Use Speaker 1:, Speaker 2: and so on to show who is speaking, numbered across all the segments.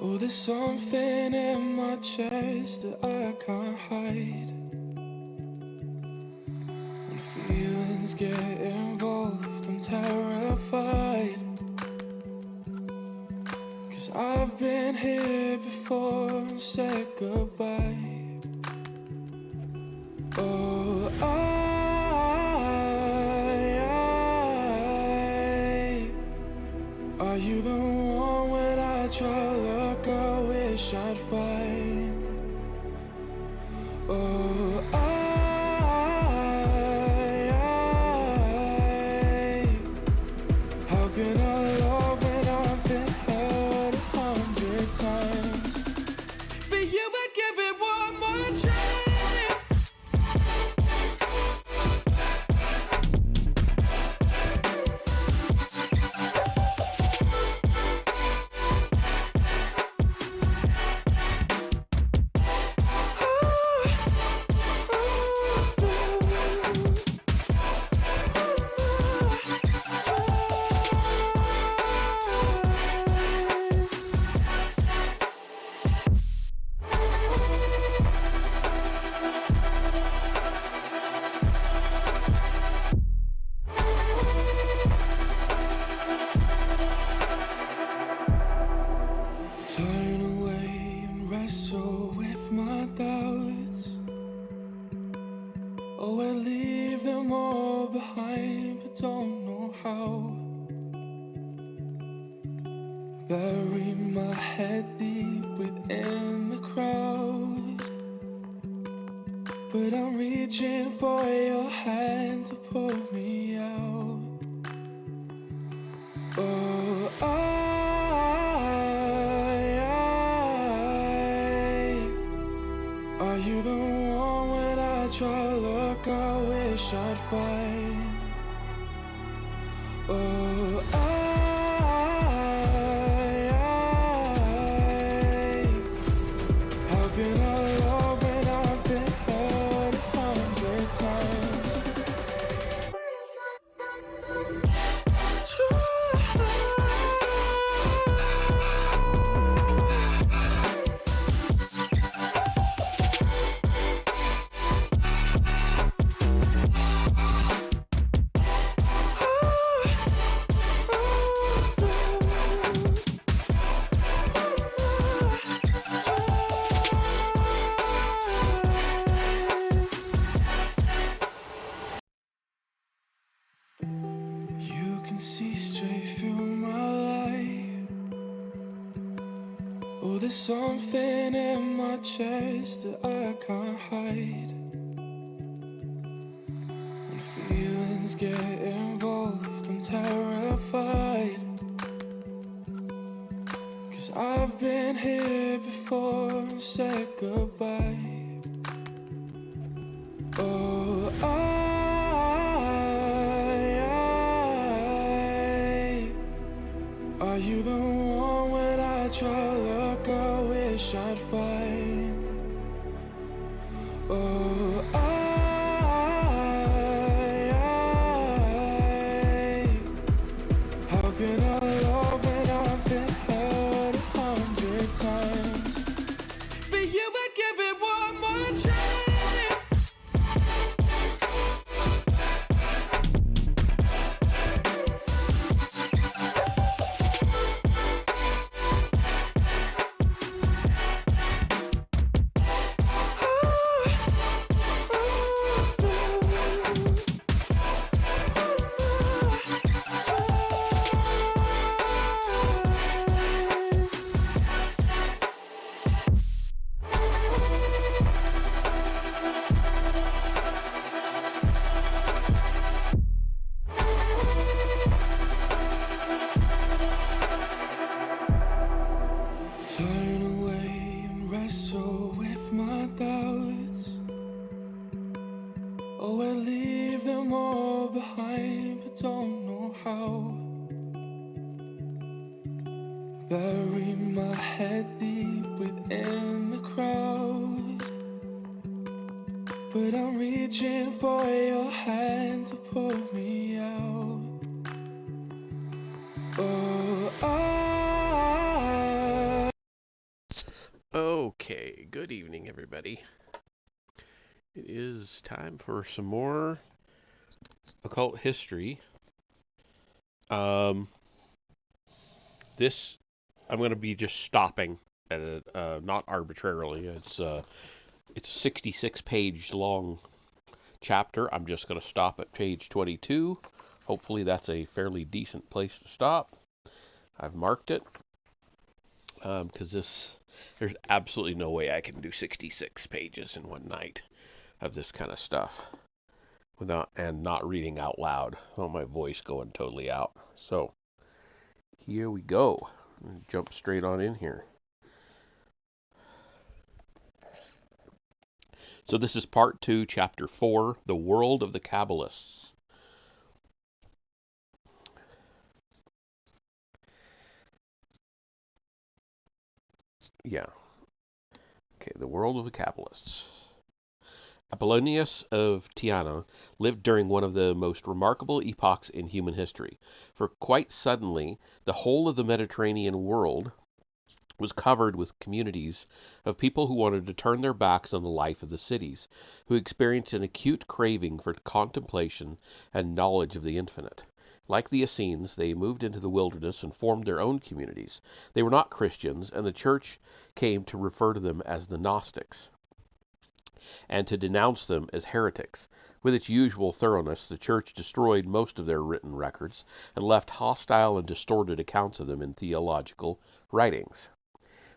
Speaker 1: Oh, there's something in my chest that I can't hide. When feelings get involved, I'm terrified. 'Cause I've been here before and said goodbye. Oh, are you the one when I try to look, I wish I'd find? Oh, how can I love when I've been hurt 100 times? For you I'd give it one more try. Turn away and wrestle with my doubts. Oh, I leave them all behind, but don't know how. Bury my head deep within the crowd, but I'm reaching for your hand to pull me out. Oh, are you the one when I try to look, I wish I'd find? Oh, how can I love when I've been hurt 100 times? You can see straight through my life. Oh, there's something in my chest that I can't hide. When feelings get involved, I'm terrified. 'Cause I've been here before and said goodbye. Oh, are you the one when I try to look, I wish I'd find? Oh, how can I love when I've been hurt 100 times? For you I'd give it one more try. Turn away and wrestle with my doubts. Oh, I leave them all behind, but don't know how. Bury my head deep within the crowd, but I'm reaching for your hand to pull me out. Oh,
Speaker 2: Okay, good evening, everybody. It is time for some more occult history. Um, this I'm going to be just stopping at it, not arbitrarily. It's a 66-page long chapter. I'm just going to stop at page 22. Hopefully, that's a fairly decent place to stop. I've marked it because there's absolutely no way I can do 66 pages in one night of this kind of stuff without and not reading out loud. Oh, my voice going totally out. So here we go. Jump straight on in here. So this is part 2, chapter 4, The World of the Kabbalists. Yeah. Okay, The World of the Kabbalists. Apollonius of Tyana lived during one of the most remarkable epochs in human history, for quite suddenly the whole of the Mediterranean world was covered with communities of people who wanted to turn their backs on the life of the cities, who experienced an acute craving for contemplation and knowledge of the infinite. Like the Essenes, they moved into the wilderness and formed their own communities. They were not Christians, and the church came to refer to them as the Gnostics, and to denounce them as heretics. With its usual thoroughness, the church destroyed most of their written records and left hostile and distorted accounts of them in theological writings.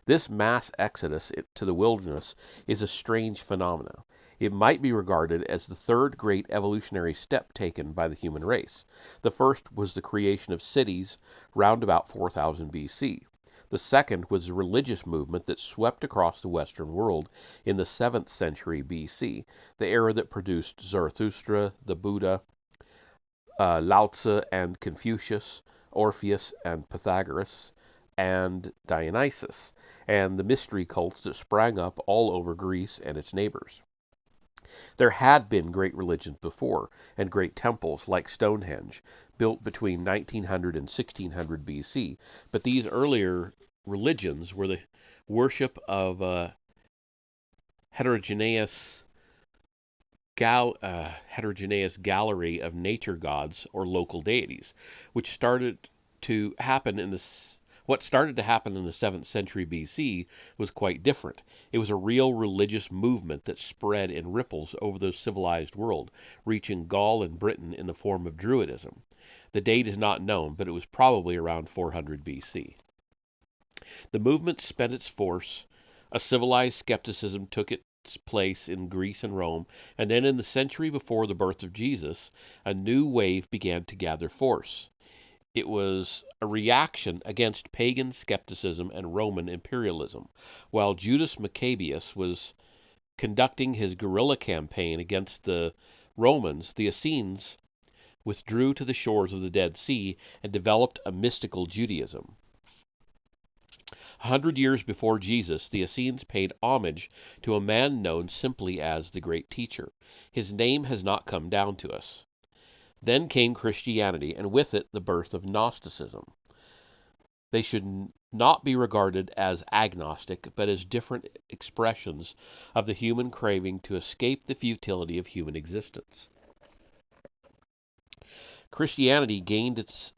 Speaker 2: This mass exodus to the wilderness is a strange phenomenon. It might be regarded as the third great evolutionary step taken by the human race. The first was the creation of cities round about 4000 BC. The second was the religious movement that swept across the Western world in the 7th century BC, the era that produced Zarathustra, the Buddha, Lao Tzu and Confucius, Orpheus and Pythagoras, and Dionysus, and the mystery cults that sprang up all over Greece and its neighbors. There had been great religions before, and great temples like Stonehenge, built between 1900 and 1600 BC, but these earlier religions were the worship of a heterogeneous heterogeneous gallery of nature gods or local deities, which started to happen in the what started to happen in the 7th century BC was quite different. It was a real religious movement that spread in ripples over the civilized world, reaching Gaul and Britain in the form of Druidism. The date is not known, but it was probably around 400 BC. The movement spent its force. A civilized skepticism took its place in Greece and Rome, and then in the century before the birth of Jesus, a new wave began to gather force. It was a reaction against pagan skepticism and Roman imperialism. While Judas Maccabeus was conducting his guerrilla campaign against the Romans, the Essenes withdrew to the shores of the Dead Sea and developed a mystical Judaism. 100 years before Jesus, the Essenes paid homage to a man known simply as the Great Teacher. His name has not come down to us. Then came Christianity, and with it the birth of Gnosticism. They should not be regarded as agnostic, but as different expressions of the human craving to escape the futility of human existence. Christianity gained its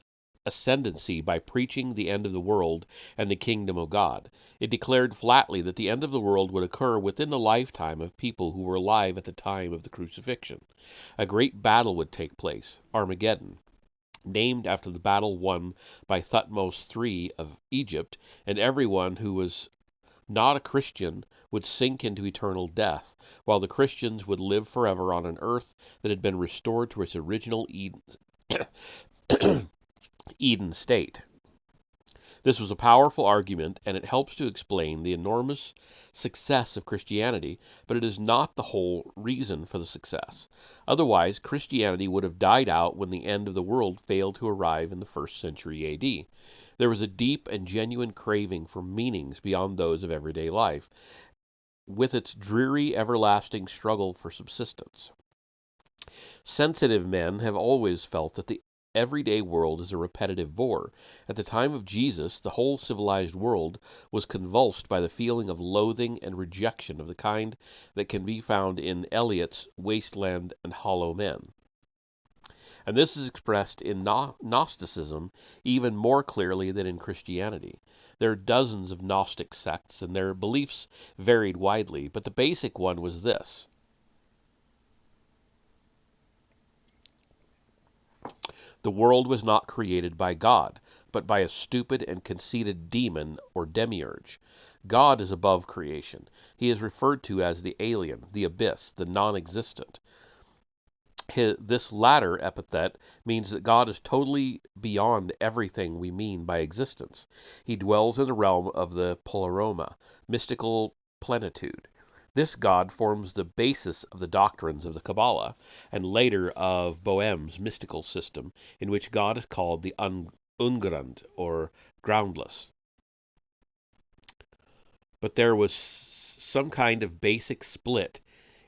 Speaker 2: ascendancy by preaching the end of the world and the kingdom of God. It declared flatly that the end of the world would occur within the lifetime of people who were alive at the time of the crucifixion. A great battle would take place, Armageddon, named after the battle won by Thutmose III of Egypt, and everyone who was not a Christian would sink into eternal death, while the Christians would live forever on an earth that had been restored to its original Eden state. This was a powerful argument, and it helps to explain the enormous success of Christianity, but it is not the whole reason for the success. Otherwise, Christianity would have died out when the end of the world failed to arrive in the 1st century AD. There was a deep and genuine craving for meanings beyond those of everyday life, with its dreary, everlasting struggle for subsistence. Sensitive men have always felt that the everyday world is a repetitive bore. At the time of Jesus, the whole civilized world was convulsed by the feeling of loathing and rejection of the kind that can be found in Eliot's Wasteland and Hollow Men. And this is expressed in Gnosticism even more clearly than in Christianity. There are dozens of Gnostic sects, and their beliefs varied widely, but the basic one was this: the world was not created by God, but by a stupid and conceited demon or demiurge. God is above creation. He is referred to as the alien, the abyss, the non-existent. This latter epithet means that God is totally beyond everything we mean by existence. He dwells in the realm of the pleroma, mystical plenitude. This God forms the basis of the doctrines of the Kabbalah, and later of Boehm's mystical system, in which God is called the Ungrund, or groundless. But there was some kind of basic split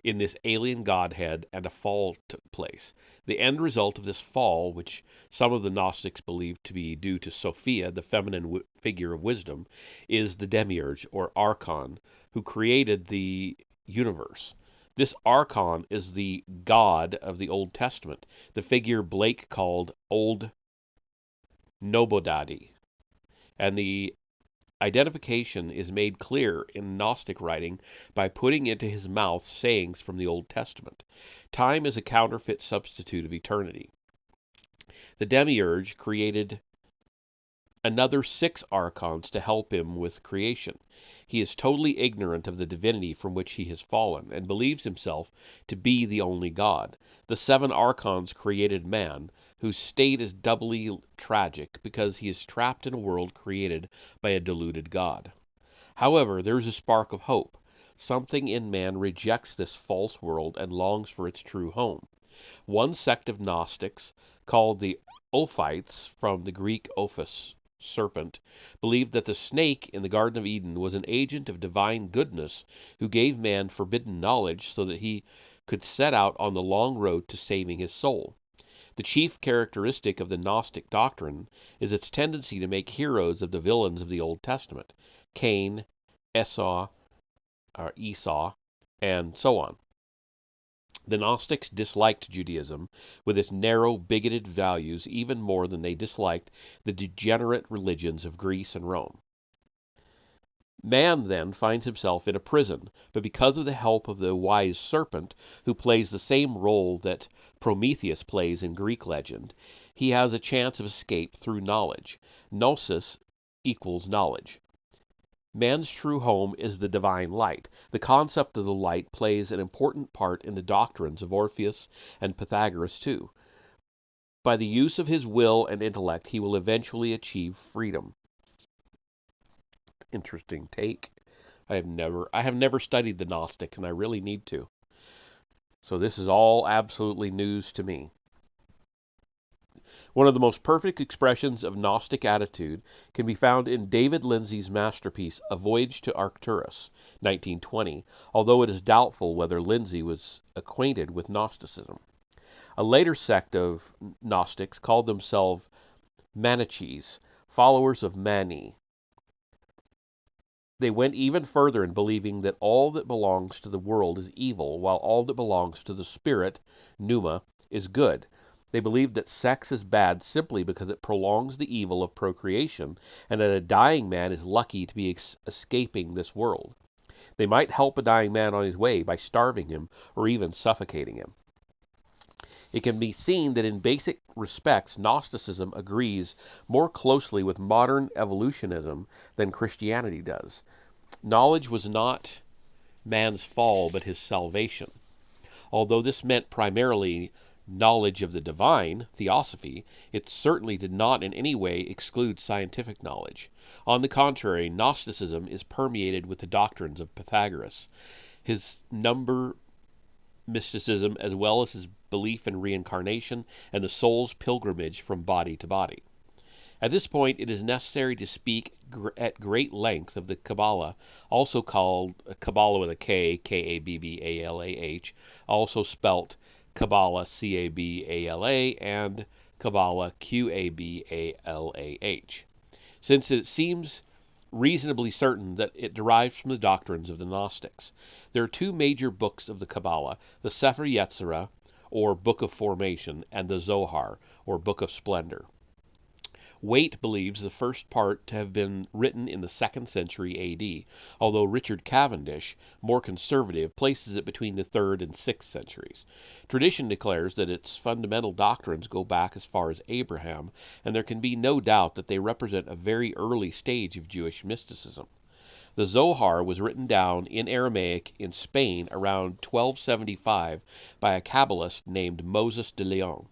Speaker 2: in this alien godhead, and a fall took place. The end result of this fall, which some of the Gnostics believe to be due to Sophia, the feminine figure of wisdom, is the demiurge, or archon, who created the universe. This archon is the God of the Old Testament, the figure Blake called Old Nobodadi, and the identification is made clear in Gnostic writing by putting into his mouth sayings from the Old Testament. Time is a counterfeit substitute of eternity. The demiurge created another 6 archons to help him with creation. He is totally ignorant of the divinity from which he has fallen, and believes himself to be the only God. The 7 archons created man, whose state is doubly tragic because he is trapped in a world created by a deluded God. However, there is a spark of hope. Something in man rejects this false world and longs for its true home. One sect of Gnostics, called the Ophites, from the Greek ophis, serpent, believed that the snake in the Garden of Eden was an agent of divine goodness who gave man forbidden knowledge so that he could set out on the long road to saving his soul. The chief characteristic of the Gnostic doctrine is its tendency to make heroes of the villains of the Old Testament: Cain, Esau, and so on. The Gnostics disliked Judaism, with its narrow, bigoted values, even more than they disliked the degenerate religions of Greece and Rome. Man, then, finds himself in a prison, but because of the help of the wise serpent, who plays the same role that Prometheus plays in Greek legend, he has a chance of escape through knowledge. Gnosis equals knowledge. Man's true home is the divine light. The concept of the light plays an important part in the doctrines of Orpheus and Pythagoras too. By the use of his will and intellect, he will eventually achieve freedom. Interesting take. I have never studied the Gnostics, and I really need to. So this is all absolutely news to me. One of the most perfect expressions of Gnostic attitude can be found in David Lindsay's masterpiece, A Voyage to Arcturus, 1920, although it is doubtful whether Lindsay was acquainted with Gnosticism. A later sect of Gnostics called themselves Manichees, followers of Mani. They went even further in believing that all that belongs to the world is evil, while all that belongs to the spirit, Pneuma, is good. They believed that sex is bad simply because it prolongs the evil of procreation, and that a dying man is lucky to be escaping this world. They might help a dying man on his way by starving him or even suffocating him. It can be seen that in basic respects, Gnosticism agrees more closely with modern evolutionism than Christianity does. Knowledge was not man's fall, but his salvation. Although this meant primarily knowledge of the divine, theosophy, it certainly did not in any way exclude scientific knowledge. On the contrary, Gnosticism is permeated with the doctrines of Pythagoras, his number mysticism, as well as his belief in reincarnation and the soul's pilgrimage from body to body. At this point, it is necessary to speak at great length of the Kabbalah, also called Kabbalah with a K, K-A-B-B-A-L-A-H, also spelt Kabbalah, C-A-B-A-L-A, and Kabbalah, Qabalah, since it seems reasonably certain that it derives from the doctrines of the Gnostics. There are two major books of the Kabbalah, the Sefer Yetzirah, or Book of Formation, and the Zohar, or Book of Splendor. Waite believes the first part to have been written in the 2nd century A.D., although Richard Cavendish, more conservative, places it between the 3rd and 6th centuries. Tradition declares that its fundamental doctrines go back as far as Abraham, and there can be no doubt that they represent a very early stage of Jewish mysticism. The Zohar was written down in Aramaic in Spain around 1275 by a Kabbalist named Moses de Leon.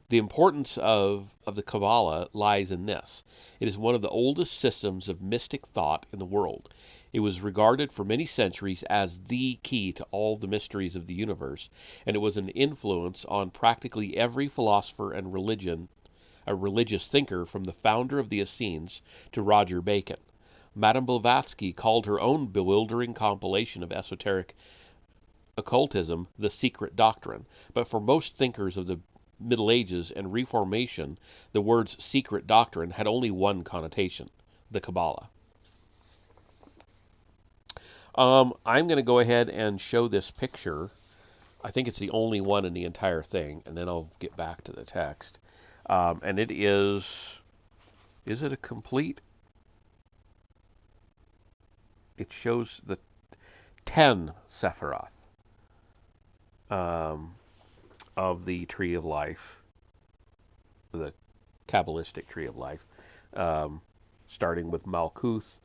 Speaker 2: The importance of the Kabbalah lies in this. It is one of the oldest systems of mystic thought in the world. It was regarded for many centuries as the key to all the mysteries of the universe, and it was an influence on practically every philosopher and religious thinker from the founder of the Essenes to Roger Bacon. Madame Blavatsky called her own bewildering compilation of esoteric occultism the secret doctrine, but for most thinkers of the Middle Ages and Reformation, the words secret doctrine had only one connotation, the Kabbalah. I'm going to go ahead and show this picture. I think it's the only one in the entire thing, and then I'll get back to the text. And it is it a complete? It shows the 10 Sephiroth of the Tree of Life, the Kabbalistic Tree of Life, starting with Malkuth.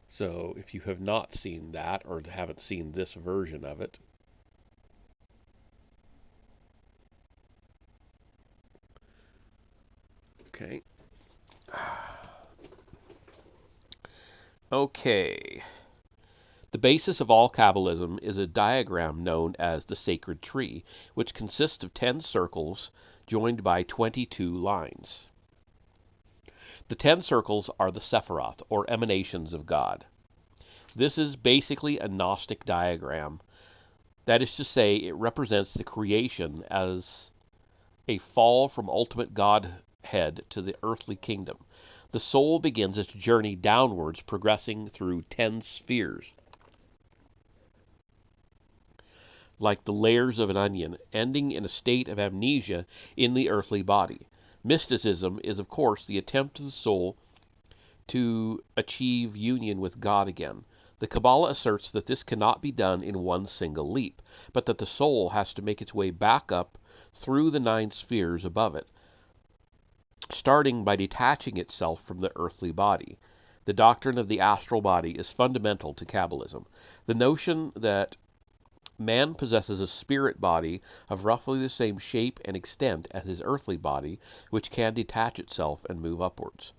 Speaker 2: So if you have not seen that or haven't seen this version of it, okay. Okay. The basis of all Kabbalism is a diagram known as the Sacred Tree, which consists of 10 circles joined by 22 lines. The 10 circles are the Sephiroth, or emanations of God. This is basically a Gnostic diagram. That is to say, it represents the creation as a fall from ultimate Godhead to the earthly kingdom. The soul begins its journey downwards, progressing through 10 spheres, like the layers of an onion, ending in a state of amnesia in the earthly body. Mysticism is, of course, the attempt of the soul to achieve union with God again. The Kabbalah asserts that this cannot be done in one single leap, but that the soul has to make its way back up through the 9 spheres above it, starting by detaching itself from the earthly body. The doctrine of the astral body is fundamental to Kabbalism. The notion that man possesses a spirit body of roughly the same shape and extent as his earthly body, which can detach itself and move upwards.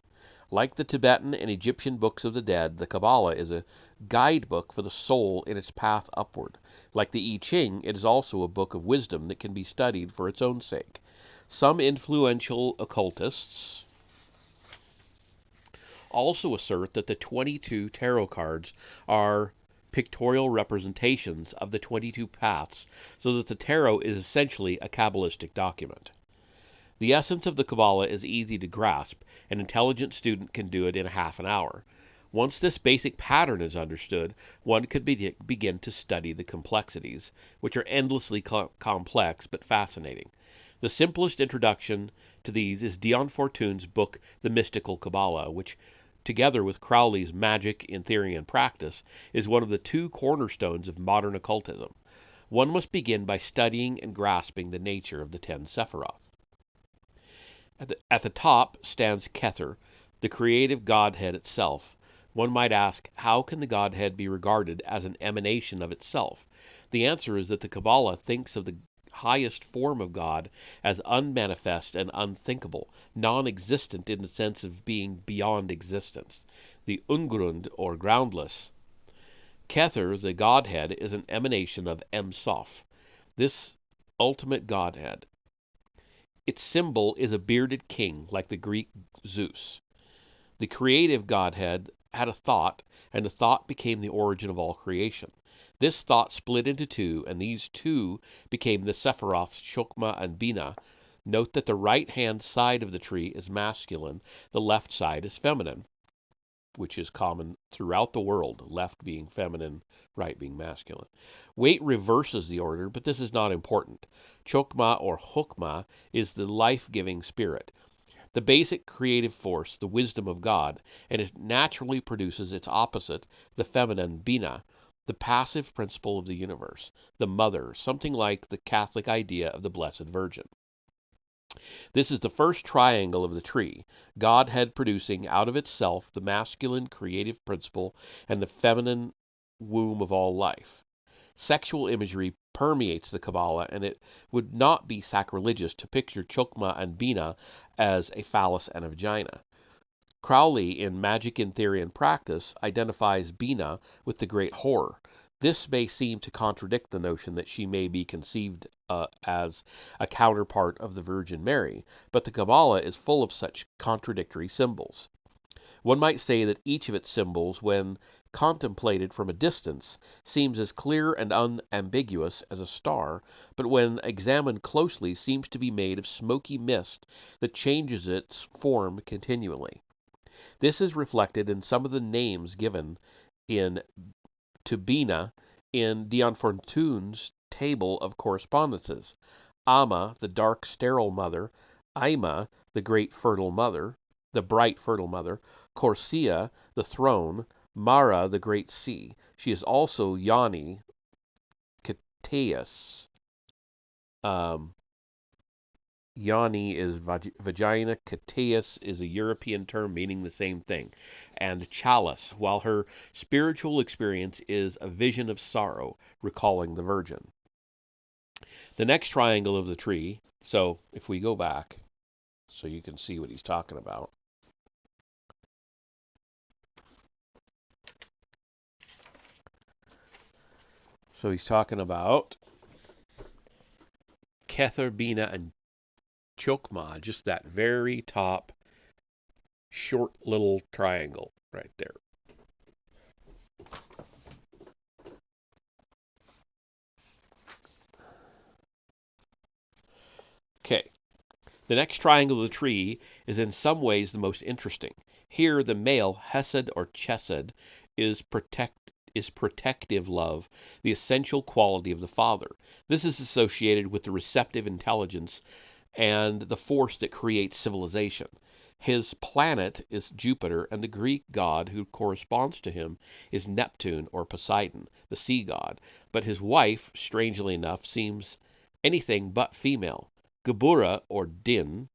Speaker 2: Like the Tibetan and Egyptian books of the dead, the Kabbalah is a guidebook for the soul in its path upward. Like the I Ching, it is also a book of wisdom that can be studied for its own sake. Some influential occultists also assert that the 22 tarot cards are pictorial representations of the 22 paths, so that the tarot is essentially a Kabbalistic document. The essence of the Kabbalah is easy to grasp. An intelligent student can do it in half an hour. Once this basic pattern is understood, one could begin to study the complexities, which are endlessly complex but fascinating. The simplest introduction to these is Dion Fortune's book, The Mystical Kabbalah, which, together with Crowley's Magic in Theory and Practice, is one of the 2 cornerstones of modern occultism. One must begin by studying and grasping the nature of the 10 Sephiroth. At the top stands Kether, the creative Godhead itself. One might ask, how can the Godhead be regarded as an emanation of itself? The answer is that the Kabbalah thinks of the highest form of God as unmanifest and unthinkable, non-existent in the sense of being beyond existence, the Ungrund, or groundless. Kether, the Godhead, is an emanation of Em Sof, this ultimate Godhead. Its symbol is a bearded king, like the Greek Zeus. The creative Godhead had a thought, and the thought became the origin of all creation. This thought split into two, and these two became the Sephiroths Chokmah and Binah. Note that the right-hand side of the tree is masculine, the left side is feminine, which is common throughout the world, left being feminine, right being masculine. Weight reverses the order, but this is not important. Chokmah or Hokmah is the life-giving spirit, the basic creative force, the wisdom of God, and it naturally produces its opposite, the feminine Binah, the passive principle of the universe, the mother, something like the Catholic idea of the Blessed Virgin. This is the first triangle of the tree, Godhead producing out of itself the masculine creative principle and the feminine womb of all life. Sexual imagery permeates the Kabbalah, and it would not be sacrilegious to picture Chokmah and Binah as a phallus and a vagina. Crowley, in Magic in Theory and Practice, identifies Binah with the Great Whore. This may seem to contradict the notion that she may be conceived as a counterpart of the Virgin Mary, but the Kabbalah is full of such contradictory symbols. One might say that each of its symbols, when contemplated from a distance, seems as clear and unambiguous as a star, but when examined closely seems to be made of smoky mist that changes its form continually. This is reflected in some of the names given in to Binah in Dion Fortune's table of correspondences. Amma, the dark sterile mother, Ima, the great fertile mother, the bright fertile mother, Corsia, the throne, Mara, the great sea. She is also Yoni, Cateus. Yoni is vagina, Cateus is a European term meaning the same thing, and chalice, while her spiritual experience is a vision of sorrow, recalling the Virgin. The next triangle of the tree, so if we go back, so you can see what he's talking about. So he's talking about Kether, Binah, and Chokmah, just that very top short little triangle right there. Okay, the next triangle of the tree is in some ways the most interesting. Here, the male, Hesed or Chesed, is protective love, the essential quality of the father. This is associated with the receptive intelligence and the force that creates civilization. His planet is Jupiter, and the Greek god who corresponds to him is Neptune or Poseidon, the sea god. But his wife, strangely enough, seems anything but female. Geburah, or Din,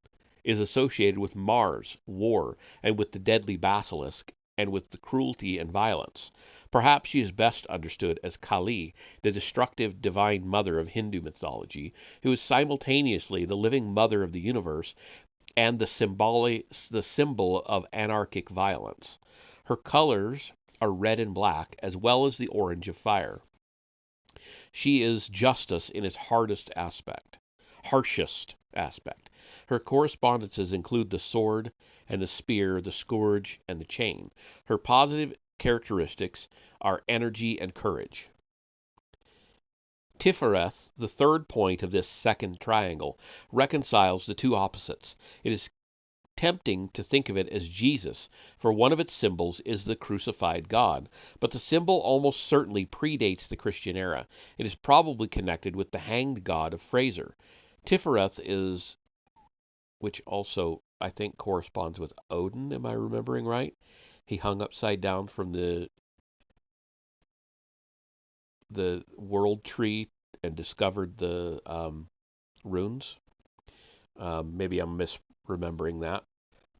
Speaker 2: is associated with Mars, war, and with the deadly basilisk, and with the cruelty and violence. Perhaps she is best understood as Kali, the destructive divine mother of Hindu mythology, who is simultaneously the living mother of the universe and the symbol of anarchic violence. Her colors are red and black, as well as the orange of fire. She is justice in its harshest aspect. Her correspondences include the sword and the spear, the scourge and the chain. Her positive characteristics are energy and courage. Tifereth, the third point of this second triangle, reconciles the two opposites. It is tempting to think of it as Jesus, for one of its symbols is the crucified God, but the symbol almost certainly predates the Christian era. It is probably connected with the hanged god of Fraser. Tifereth is, which also I think corresponds with Odin, am I remembering right? He hung upside down from the world tree and discovered the runes. Maybe I'm misremembering that.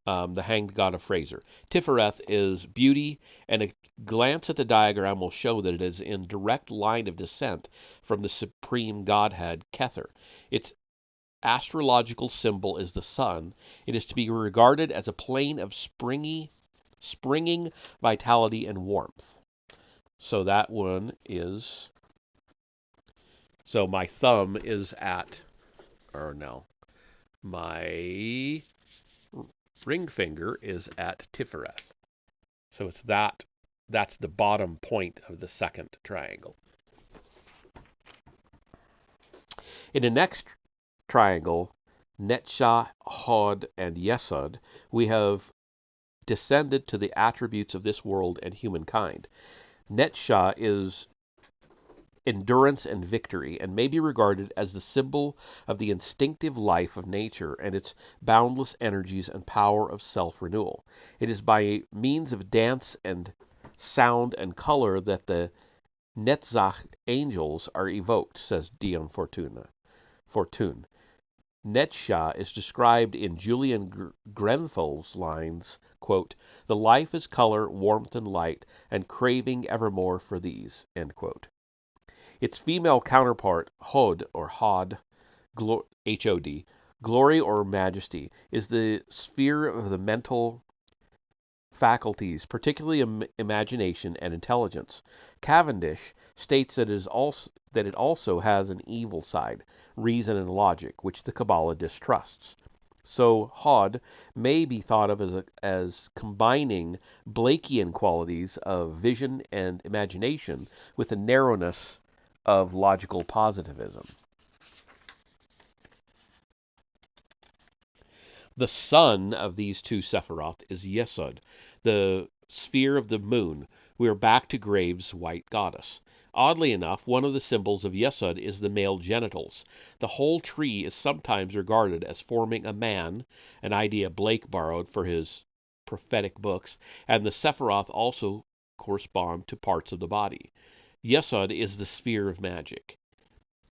Speaker 2: The hanged god of Fraser. Tifereth is beauty, and a glance at the diagram will show that it is in direct line of descent from the supreme godhead, Kether. Its astrological symbol is the sun. It is to be regarded as a plane of springing vitality and warmth. So that one is, so my thumb is at, or no, my ring finger is at Tifereth. So it's that's the bottom point of the second triangle. In the next triangle, Netsha, Hod, and Yesod, we have descended to the attributes of this world and humankind. Netsha is endurance and victory, and may be regarded as the symbol of the instinctive life of nature and its boundless energies and power of self-renewal. It is by means of dance and sound and color that the Netzach angels are evoked, says Dion Fortune. Netsha is described in Julian Grenfell's lines, quote, "The life is color, warmth, and light, and craving evermore for these," end quote. Its female counterpart, Hod, or Hod, H-O-D, glory or majesty, is the sphere of the mental faculties, particularly imagination and intelligence. Cavendish states that it also has an evil side, reason and logic, which the Kabbalah distrusts. So Hod may be thought of as combining Blakean qualities of vision and imagination with the narrowness of logical positivism. The son of these two Sephiroth is Yesod, the sphere of the moon. We are back to Graves' white goddess. Oddly enough, one of the symbols of Yesod is the male genitals. The whole tree is sometimes regarded as forming a man, an idea Blake borrowed for his prophetic books, and the Sephiroth also correspond to parts of the body. Yesod is the sphere of magic.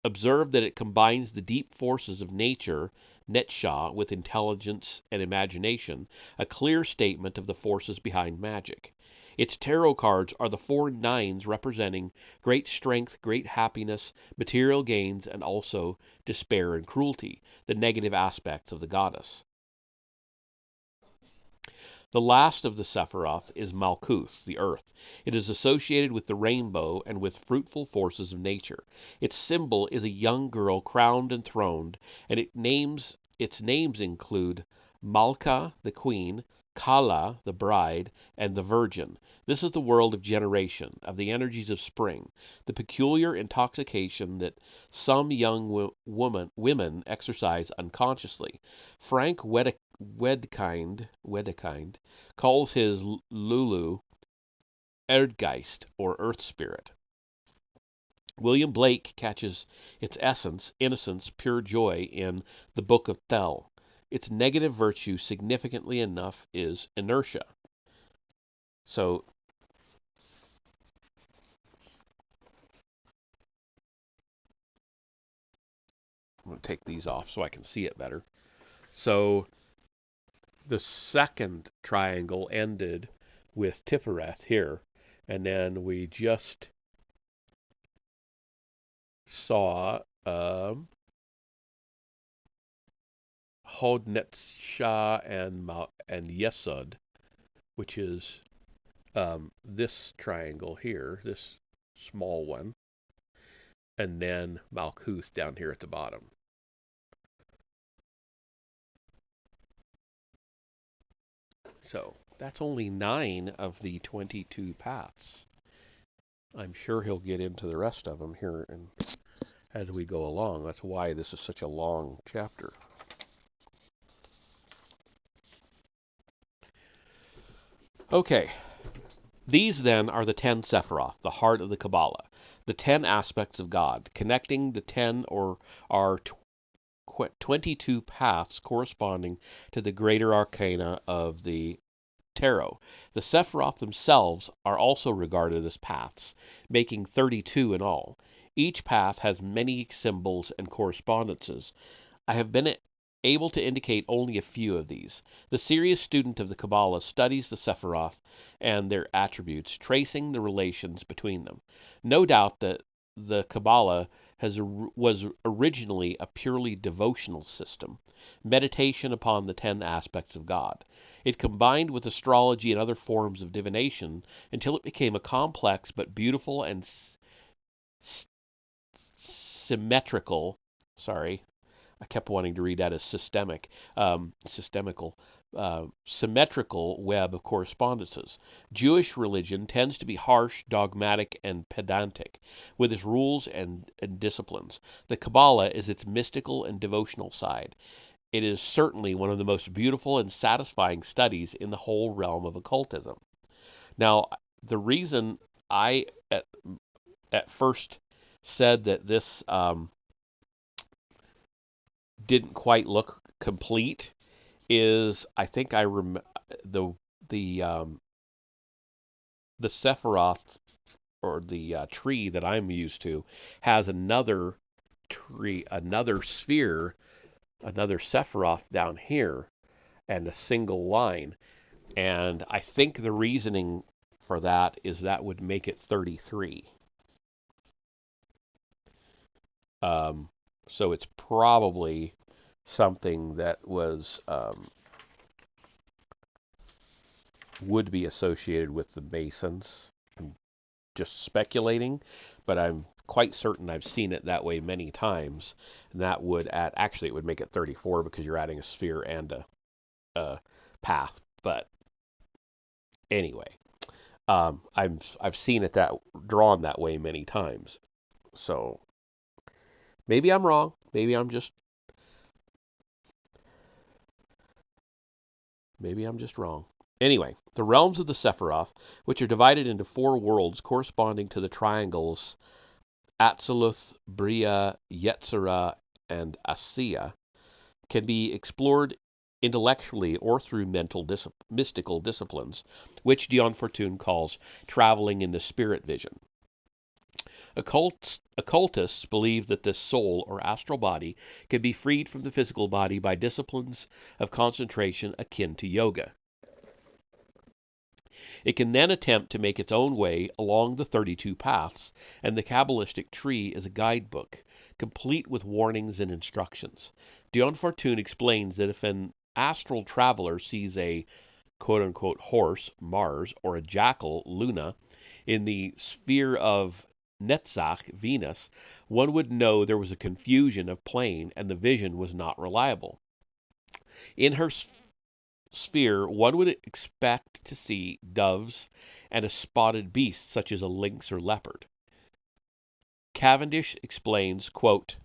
Speaker 2: Observe that it combines the deep forces of nature, Netsha, with intelligence and imagination, a clear statement of the forces behind magic. Its tarot cards are the 4 nines representing great strength, great happiness, material gains, and also despair and cruelty, the negative aspects of the goddess. The last of the Sephiroth is Malkuth, the earth. It is associated with the rainbow and with fruitful forces of nature. Its symbol is a young girl crowned and throned, and its names include Malka, the queen, Kala, the bride, and the virgin. This is the world of generation, of the energies of spring, the peculiar intoxication that some young women exercise unconsciously. Frank Wedekind calls his Lulu Erdgeist, or Earth Spirit. William Blake catches its essence, innocence, pure joy in the Book of Thel. Its negative virtue, significantly enough, is inertia. So, I'm going to take these off so I can see it better. So, the second triangle ended with Tifereth here, and then we just saw Hod Netzsha and Yesod, which is this triangle here, this small one, and then Malkuth down here at the bottom. So that's only 9 of the 22 paths. I'm sure he'll get into the rest of them here and as we go along. That's why this is such a long chapter. Okay, these then are the 10 Sephiroth, the heart of the Kabbalah, the 10 aspects of God, connecting the 10 or our 22 paths corresponding to the greater arcana of the tarot. The Sephiroth themselves are also regarded as paths, making 32 in all. Each path has many symbols and correspondences. I have been able to indicate only a few of these. The serious student of the Kabbalah studies the Sephiroth and their attributes, tracing the relations between them. No doubt that the Kabbalah was originally a purely devotional system, meditation upon the 10 aspects of God. It combined with astrology and other forms of divination until it became a complex but beautiful and symmetrical, sorry, I kept wanting to read that as systemical symmetrical web of correspondences. Jewish religion tends to be harsh, dogmatic, and pedantic, with its rules and disciplines. The Kabbalah is its mystical and devotional side. It is certainly one of the most beautiful and satisfying studies in the whole realm of occultism. Now, the reason I at first said that this didn't quite look complete is I think the the the Sephiroth or the tree that I'm used to has another tree, another sphere, another Sephiroth down here, and a single line. And I think the reasoning for that is that would make it 33. So it's probably something that would be associated with the Masons. I'm just speculating, but I'm quite certain I've seen it that way many times. And that would actually it would make it 34 because you're adding a sphere and a path. But anyway, I've seen it drawn that way many times. So maybe I'm wrong. Maybe I'm just wrong. Anyway, the realms of the Sephiroth, which are divided into 4 worlds corresponding to the triangles Atziluth, Bria, Yetzirah, and Asiya, can be explored intellectually or through mystical disciplines, which Dion Fortune calls traveling in the spirit vision. Occultists believe that this soul or astral body can be freed from the physical body by disciplines of concentration akin to yoga. It can then attempt to make its own way along the 32 paths, and the Kabbalistic tree is a guidebook, complete with warnings and instructions. Dion Fortune explains that if an astral traveler sees a quote-unquote horse, Mars, or a jackal, Luna, in the sphere of Netzach, Venus, one would know there was a confusion of plane and the vision was not reliable. In her sphere, one would expect to see doves and a spotted beast such as a lynx or leopard. Cavendish explains, quote,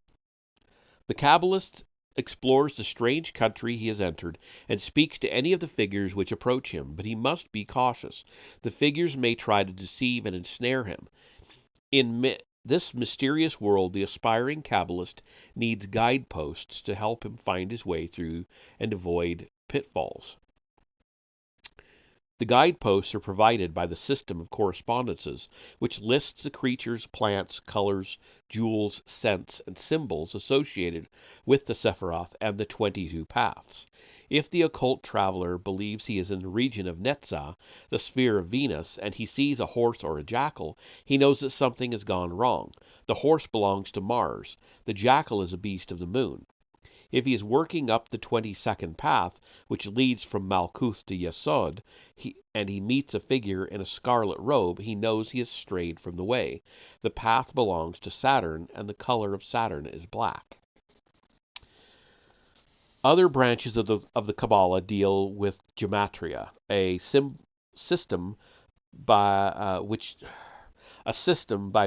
Speaker 2: "The Kabbalist explores the strange country he has entered and speaks to any of the figures which approach him, but he must be cautious. The figures may try to deceive and ensnare him. In this mysterious world, the aspiring Kabbalist needs guideposts to help him find his way through and avoid pitfalls. The guideposts are provided by the system of correspondences, which lists the creatures, plants, colors, jewels, scents, and symbols associated with the Sephiroth and the 22 paths. If the occult traveler believes he is in the region of Netzah, the sphere of Venus, and he sees a horse or a jackal, he knows that something has gone wrong. The horse belongs to Mars. The jackal is a beast of the moon. If he is working up the 22nd path, which leads from Malkuth to Yesod, and he meets a figure in a scarlet robe, he knows he has strayed from the way. The path belongs to Saturn, and the color of Saturn is black." Other branches of the Kabbalah deal with gematria, a system by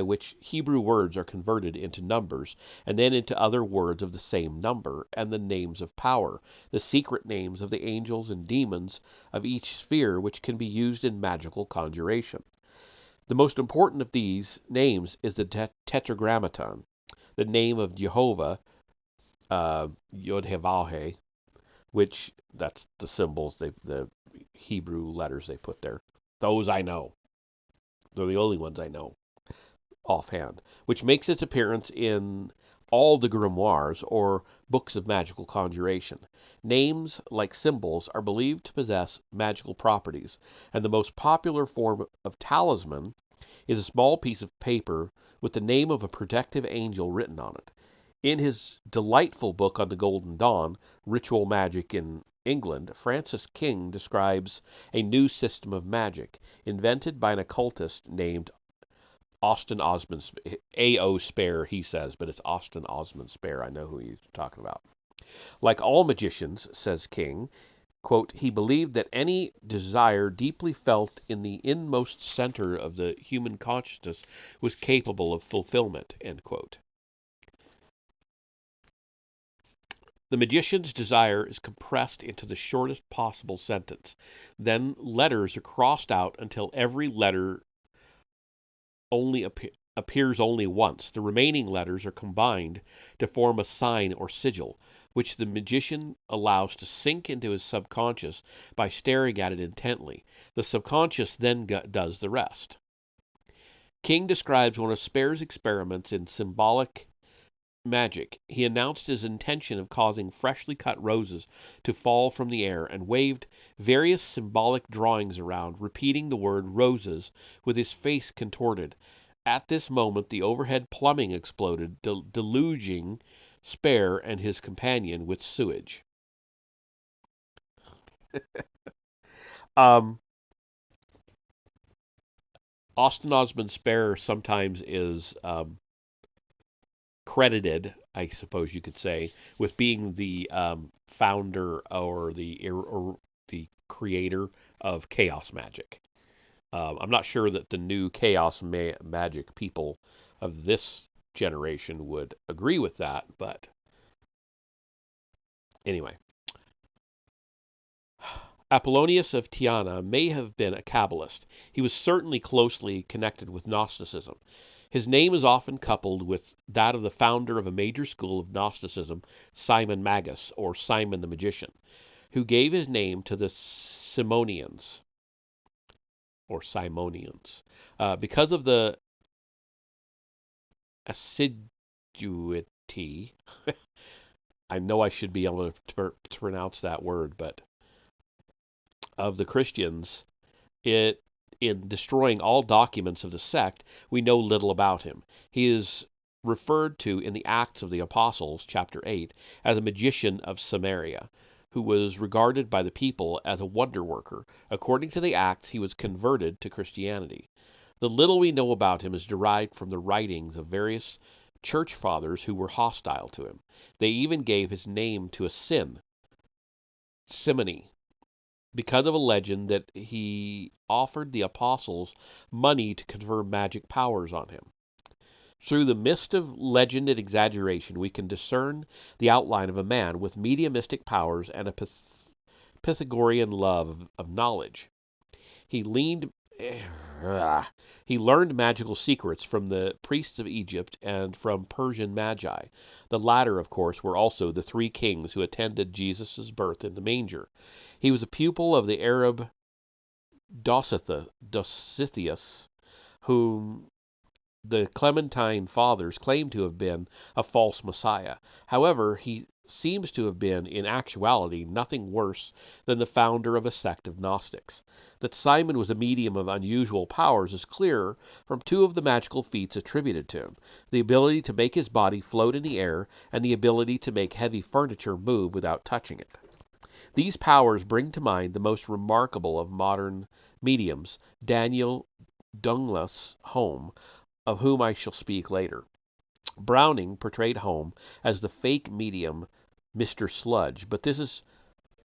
Speaker 2: which Hebrew words are converted into numbers, and then into other words of the same number, and the names of power, the secret names of the angels and demons of each sphere, which can be used in magical conjuration. The most important of these names is the Tetragrammaton, the name of Jehovah, Yod-Heh-Vah-Heh, which that's the symbols, the Hebrew letters they put there. Those I know. They're the only ones I know offhand, which makes its appearance in all the grimoires or books of magical conjuration. Names, like symbols, are believed to possess magical properties, and the most popular form of talisman is a small piece of paper with the name of a protective angel written on it. In his delightful book on the Golden Dawn, Ritual Magic in England, Francis King describes a new system of magic, invented by an occultist named Austin Osman, A.O. Spare, he says, but it's Austin Osman Spare. I know who he's talking about. Like all magicians, says King, Quote, he believed that any desire deeply felt in the inmost center of the human consciousness was capable of fulfillment, end quote. The magician's desire is compressed into the shortest possible sentence. Then letters are crossed out until every letter only appears only once. The remaining letters are combined to form a sign or sigil, which the magician allows to sink into his subconscious by staring at it intently. The subconscious then does the rest. King describes one of Spare's experiments in symbolic magic. He announced his intention of causing freshly cut roses to fall from the air and waved various symbolic drawings around, repeating the word roses with his face contorted. At this moment, the overhead plumbing exploded, deluging Spare and his companion with sewage. um, Austin Osman Spare sometimes is credited, I suppose you could say, with being the founder or the creator of chaos magic. I'm not sure that the new chaos magic people of this generation would agree with that, but anyway. Apollonius of Tyana may have been a Kabbalist. He was certainly closely connected with Gnosticism. His name is often coupled with that of the founder of a major school of Gnosticism, Simon Magus, or Simon the Magician, who gave his name to the Simonians, because of the assiduity. I know I should be able to pronounce that word, but of the Christians, in destroying all documents of the sect, we know little about him. He is referred to in the Acts of the Apostles, chapter 8, as a magician of Samaria, who was regarded by the people as a wonder worker. According to the Acts, he was converted to Christianity. The little we know about him is derived from the writings of various church fathers who were hostile to him. They even gave his name to a sin, simony, because of a legend that he offered the apostles money to confer magic powers on him. Through the mist of legend and exaggeration, we can discern the outline of a man with mediumistic powers and a Pythagorean love of knowledge. He learned magical secrets from the priests of Egypt and from Persian magi. The latter, of course, were also the three kings who attended Jesus' birth in the manger. He was a pupil of the Arab Dositheus, whom the Clementine fathers claimed to have been a false messiah. However, he seems to have been, in actuality, nothing worse than the founder of a sect of Gnostics. That Simon was a medium of unusual powers is clear from two of the magical feats attributed to him: the ability to make his body float in the air, and the ability to make heavy furniture move without touching it. These powers bring to mind the most remarkable of modern mediums, Daniel Douglas Home, of whom I shall speak later. Browning portrayed Home as the fake medium Mr. Sludge, but this is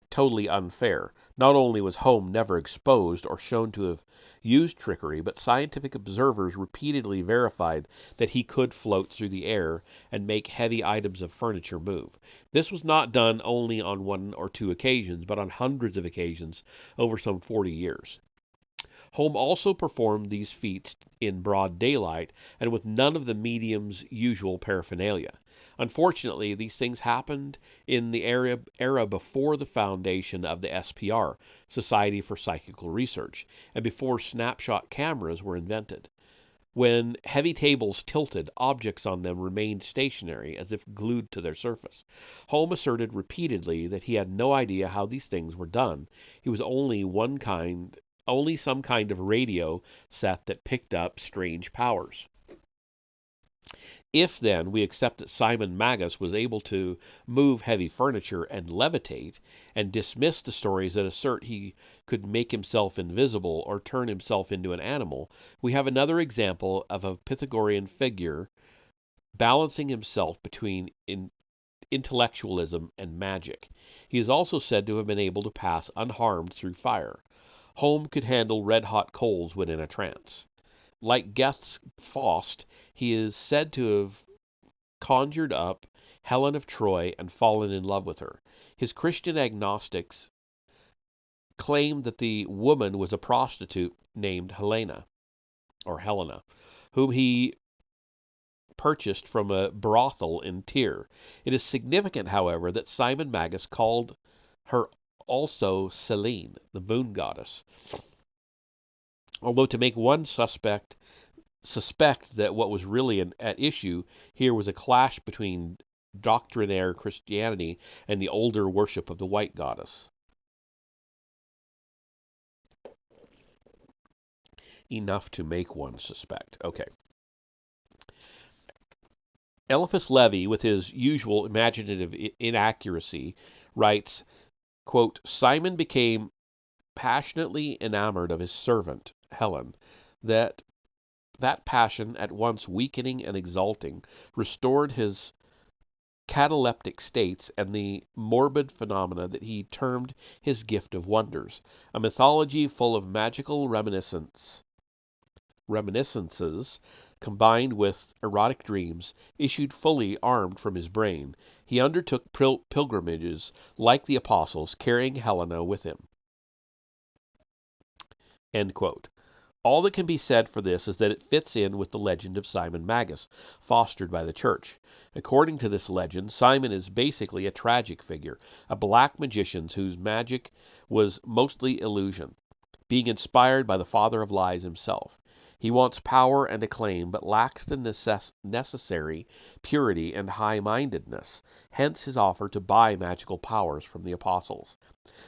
Speaker 2: totally unfair. Not only was Home never exposed or shown to have used trickery, but scientific observers repeatedly verified that he could float through the air and make heavy items of furniture move. This was not done only on one or two occasions, but on hundreds of occasions over some 40 years. Home also performed these feats in broad daylight and with none of the medium's usual paraphernalia. Unfortunately, these things happened in the era before the foundation of the SPR, Society for Psychical Research, and before snapshot cameras were invented. When heavy tables tilted, objects on them remained stationary, as if glued to their surface. Home asserted repeatedly that he had no idea how these things were done. He was only some kind of radio set that picked up strange powers. If, then, we accept that Simon Magus was able to move heavy furniture and levitate, and dismiss the stories that assert he could make himself invisible or turn himself into an animal, we have another example of a Pythagorean figure balancing himself between intellectualism, and magic. He is also said to have been able to pass unharmed through fire. Home could handle red-hot coals when in a trance. Like Goethe's Faust, he is said to have conjured up Helen of Troy and fallen in love with her. His Christian agnostics claimed that the woman was a prostitute named Helena, whom he purchased from a brothel in Tyre. It is significant, however, that Simon Magus called her also Selene, the moon goddess. Although to make one suspect that what was really at issue here was a clash between doctrinaire Christianity and the older worship of the white goddess. Enough to make one suspect. Okay. Eliphas Levi, with his usual imaginative inaccuracy, writes, quote, Simon became passionately enamored of his servant, Helen, that passion, at once weakening and exalting, restored his cataleptic states and the morbid phenomena that he termed his gift of wonders, a mythology full of magical reminiscences combined with erotic dreams, issued fully armed from his brain. He undertook pilgrimages like the apostles, carrying Helena with him. End quote. All that can be said for this is that it fits in with the legend of Simon Magus, fostered by the church. According to this legend, Simon is basically a tragic figure, a black magician whose magic was mostly illusion, being inspired by the father of lies himself. He wants power and acclaim, but lacks the necessary purity and high-mindedness, hence his offer to buy magical powers from the apostles.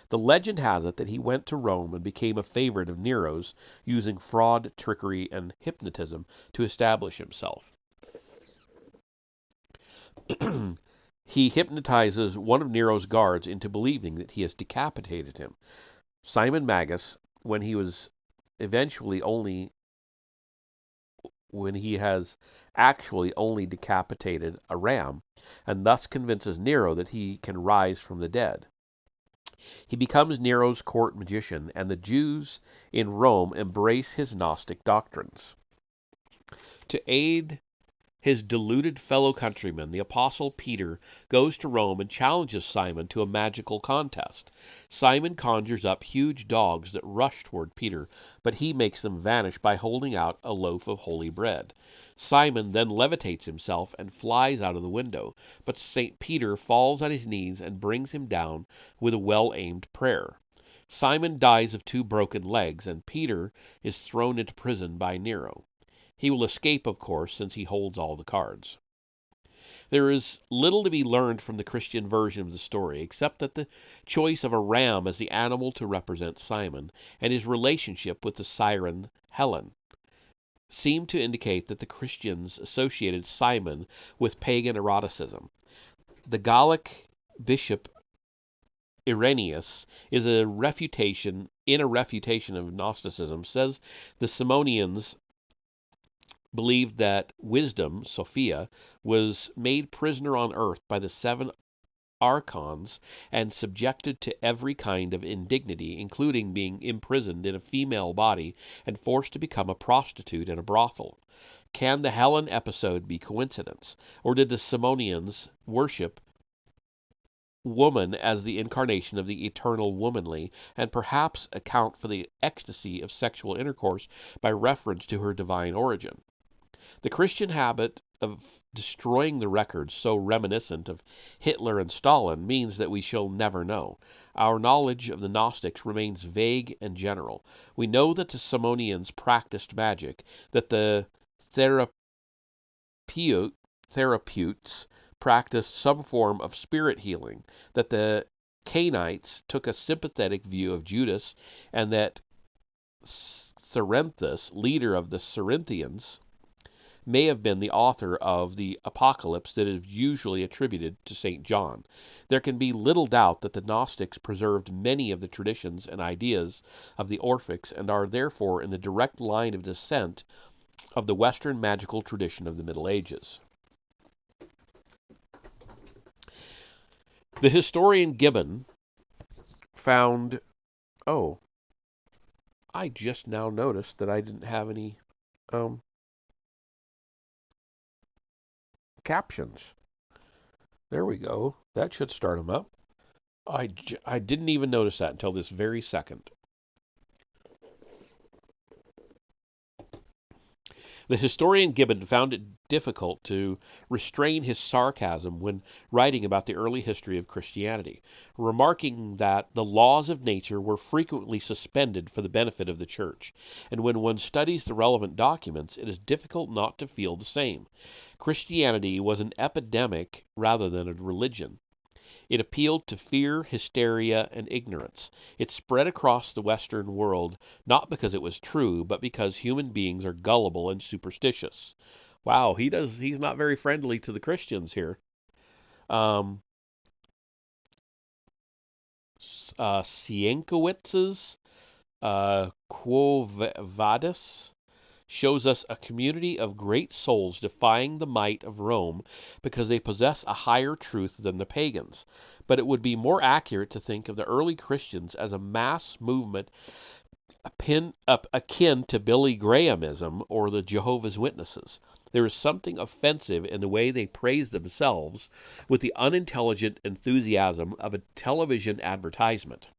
Speaker 2: The legend has it that he went to Rome and became a favorite of Nero's, using fraud, trickery, and hypnotism to establish himself. He hypnotizes one of Nero's guards into believing that he has decapitated him. Simon Magus, when he has actually only decapitated a ram, and thus convinces Nero that he can rise from the dead. He becomes Nero's court magician, and the Jews in Rome embrace his Gnostic doctrines. To aid his deluded fellow countrymen, the apostle Peter goes to Rome and challenges Simon to a magical contest. Simon conjures up huge dogs that rush toward Peter, but he makes them vanish by holding out a loaf of holy bread. Simon then levitates himself and flies out of the window, but St. Peter falls on his knees and brings him down with a well-aimed prayer. Simon dies of 2 broken legs, and Peter is thrown into prison by Nero. He will escape, of course, since he holds all the cards. There is little to be learned from the Christian version of the story, except that the choice of a ram as the animal to represent Simon, and his relationship with the siren Helen, seem to indicate that the Christians associated Simon with pagan eroticism. The Gallic bishop Irenaeus, in a refutation of Gnosticism, says the Simonians believed that wisdom, Sophia, was made prisoner on earth by the 7 archons and subjected to every kind of indignity, including being imprisoned in a female body and forced to become a prostitute in a brothel. Can the Helen episode be coincidence, or did the Simonians worship woman as the incarnation of the eternal womanly, and perhaps account for the ecstasy of sexual intercourse by reference to her divine origin? The Christian habit of destroying the records, so reminiscent of Hitler and Stalin, means that we shall never know. Our knowledge of the Gnostics remains vague and general. We know that the Simonians practiced magic, that the therapeutes practiced some form of spirit healing, that the Cainites took a sympathetic view of Judas, and that Cerinthus, leader of the Cerinthians, may have been the author of the Apocalypse that is usually attributed to St. John. There can be little doubt that the Gnostics preserved many of the traditions and ideas of the Orphics and are therefore in the direct line of descent of the Western magical tradition of the Middle Ages. The historian Gibbon found, oh, I just now noticed that I didn't have any um, captions. There we go. That should start them up. I didn't even notice that until this very second. The historian Gibbon found it difficult to restrain his sarcasm when writing about the early history of Christianity, remarking that the laws of nature were frequently suspended for the benefit of the church, and when one studies the relevant documents, it is difficult not to feel the same. Christianity was an epidemic rather than a religion. It appealed to fear, hysteria, and ignorance. It spread across the Western world not because it was true, but because human beings are gullible and superstitious. Wow, he's not very friendly to the Christians here. Um, Sienkiewicz's Quo Vadis shows us a community of great souls defying the might of Rome because they possess a higher truth than the pagans. But it would be more accurate to think of the early Christians as a mass movement akin to Billy Grahamism or the Jehovah's Witnesses. There is something offensive in the way they praise themselves with the unintelligent enthusiasm of a television advertisement.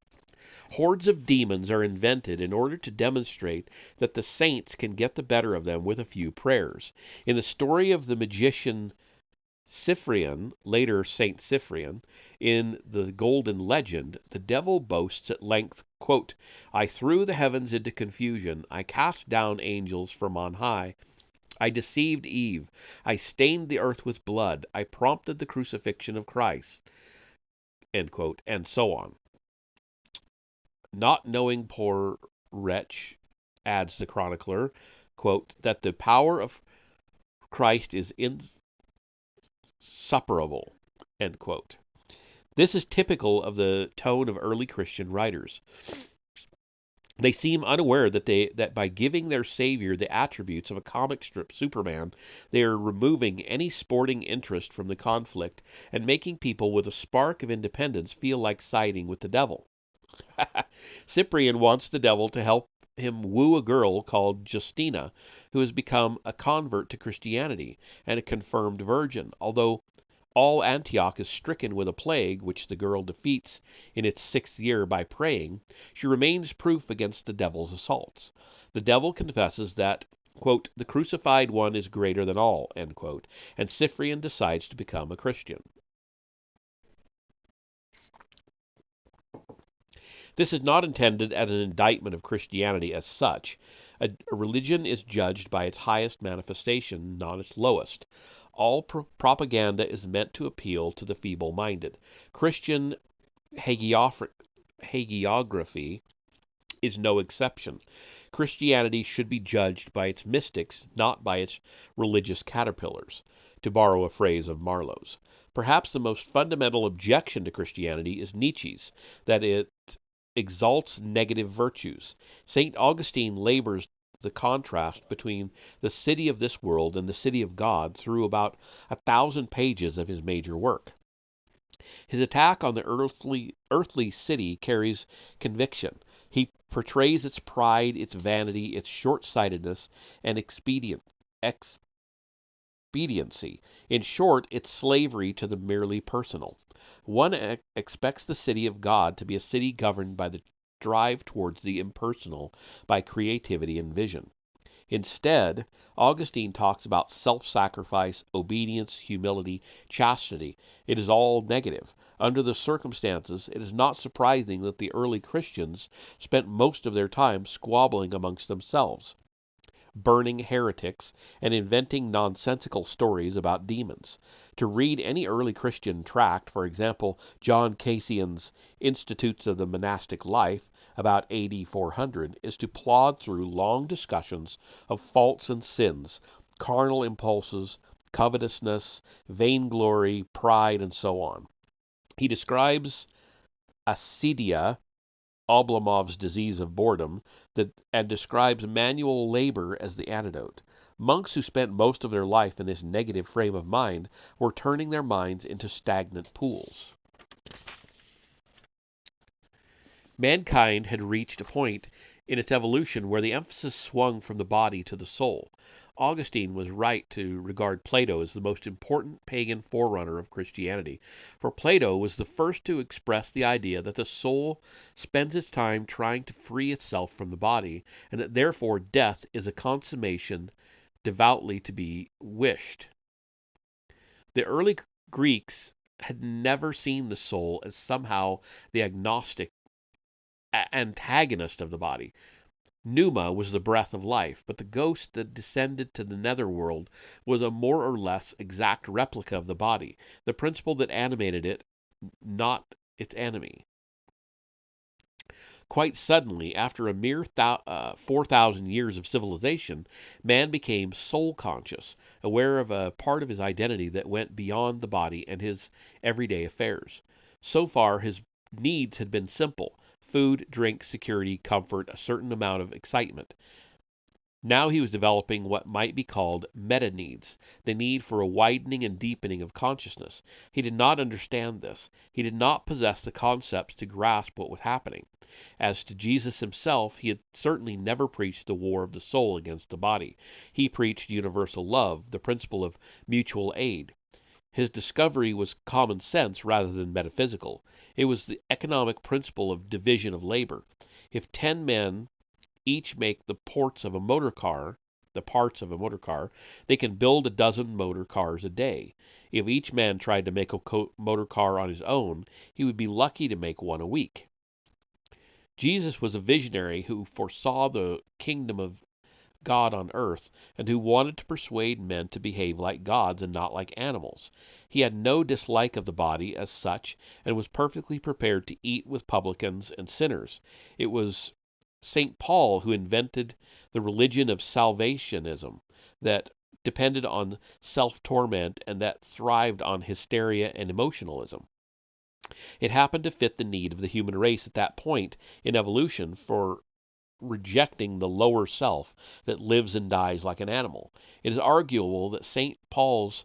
Speaker 2: Hordes of demons are invented in order to demonstrate that the saints can get the better of them with a few prayers. In the story of the magician Cyprian, later Saint Cyprian, in the Golden Legend, the devil boasts at length, quote, I threw the heavens into confusion, I cast down angels from on high, I deceived Eve, I stained the earth with blood, I prompted the crucifixion of Christ, end quote, and so on. Not knowing, poor wretch, adds the chronicler, quote, that the power of Christ is insuperable, end quote. This is typical of the tone of early Christian writers. They seem unaware that by giving their Savior the attributes of a comic strip Superman, they are removing any sporting interest from the conflict and making people with a spark of independence feel like siding with the devil. Cyprian wants the devil to help him woo a girl called Justina, who has become a convert to Christianity and a confirmed virgin, although all Antioch is stricken with a plague, which the girl defeats in its 6th year by praying. She remains proof against the devil's assaults. The devil confesses that, quote, the crucified one is greater than all, end quote, and Cyprian decides to become a Christian. This is not intended as an indictment of Christianity as such. A religion is judged by its highest manifestation, not its lowest. All propaganda is meant to appeal to the feeble-minded. Christian hagiography is no exception. Christianity should be judged by its mystics, not by its religious caterpillars, to borrow a phrase of Marlowe's. Perhaps the most fundamental objection to Christianity is Nietzsche's, that it exalts negative virtues. St. Augustine labors the contrast between the city of this world and the city of God through about 1,000 pages of his major work. His attack on the earthly city carries conviction. He portrays its pride, its vanity, its short-sightedness, and expediency. In short, its slavery to the merely personal. One expects the city of God to be a city governed by the drive towards the impersonal, by creativity and vision. Instead, Augustine talks about self-sacrifice, obedience, humility, chastity. It is all negative. Under the circumstances, it is not surprising that the early Christians spent most of their time squabbling amongst themselves, burning heretics, and inventing nonsensical stories about demons. To read any early Christian tract, for example, John Cassian's Institutes of the Monastic Life, about AD 400, is to plod through long discussions of faults and sins, carnal impulses, covetousness, vainglory, pride, and so on. He describes acedia, Oblomov's disease of boredom, and describes manual labor as the antidote. Monks who spent most of their life in this negative frame of mind were turning their minds into stagnant pools. Mankind had reached a point in its evolution where the emphasis swung from the body to the soul. Augustine was right to regard Plato as the most important pagan forerunner of Christianity, for Plato was the first to express the idea that the soul spends its time trying to free itself from the body, and that therefore death is a consummation devoutly to be wished. The early Greeks had never seen the soul as somehow the agnostic antagonist of the body. Pneuma was the breath of life, but the ghost that descended to the netherworld was a more or less exact replica of the body, the principle that animated it, not its enemy. Quite suddenly, after a mere 4,000 years of civilization, man became soul conscious, aware of a part of his identity that went beyond the body and his everyday affairs. So far, his needs had been simple: food, drink, security, comfort, a certain amount of excitement. Now he was developing what might be called meta needs, the need for a widening and deepening of consciousness. He did not understand this. He did not possess the concepts to grasp what was happening. As to Jesus himself, he had certainly never preached the war of the soul against the body. He preached universal love, the principle of mutual aid. His discovery was common sense rather than metaphysical. It was the economic principle of division of labor. If 10 men each make the parts of a motor car, they can build a dozen motor cars a day. If each man tried to make a motor car on his own, he would be lucky to make one a week. Jesus was a visionary who foresaw the kingdom of God on earth, and who wanted to persuade men to behave like gods and not like animals. He had no dislike of the body as such, and was perfectly prepared to eat with publicans and sinners. It was St. Paul who invented the religion of salvationism that depended on self-torment and that thrived on hysteria and emotionalism. It happened to fit the need of the human race at that point in evolution for rejecting the lower self that lives and dies like an animal. It is arguable that St. Paul's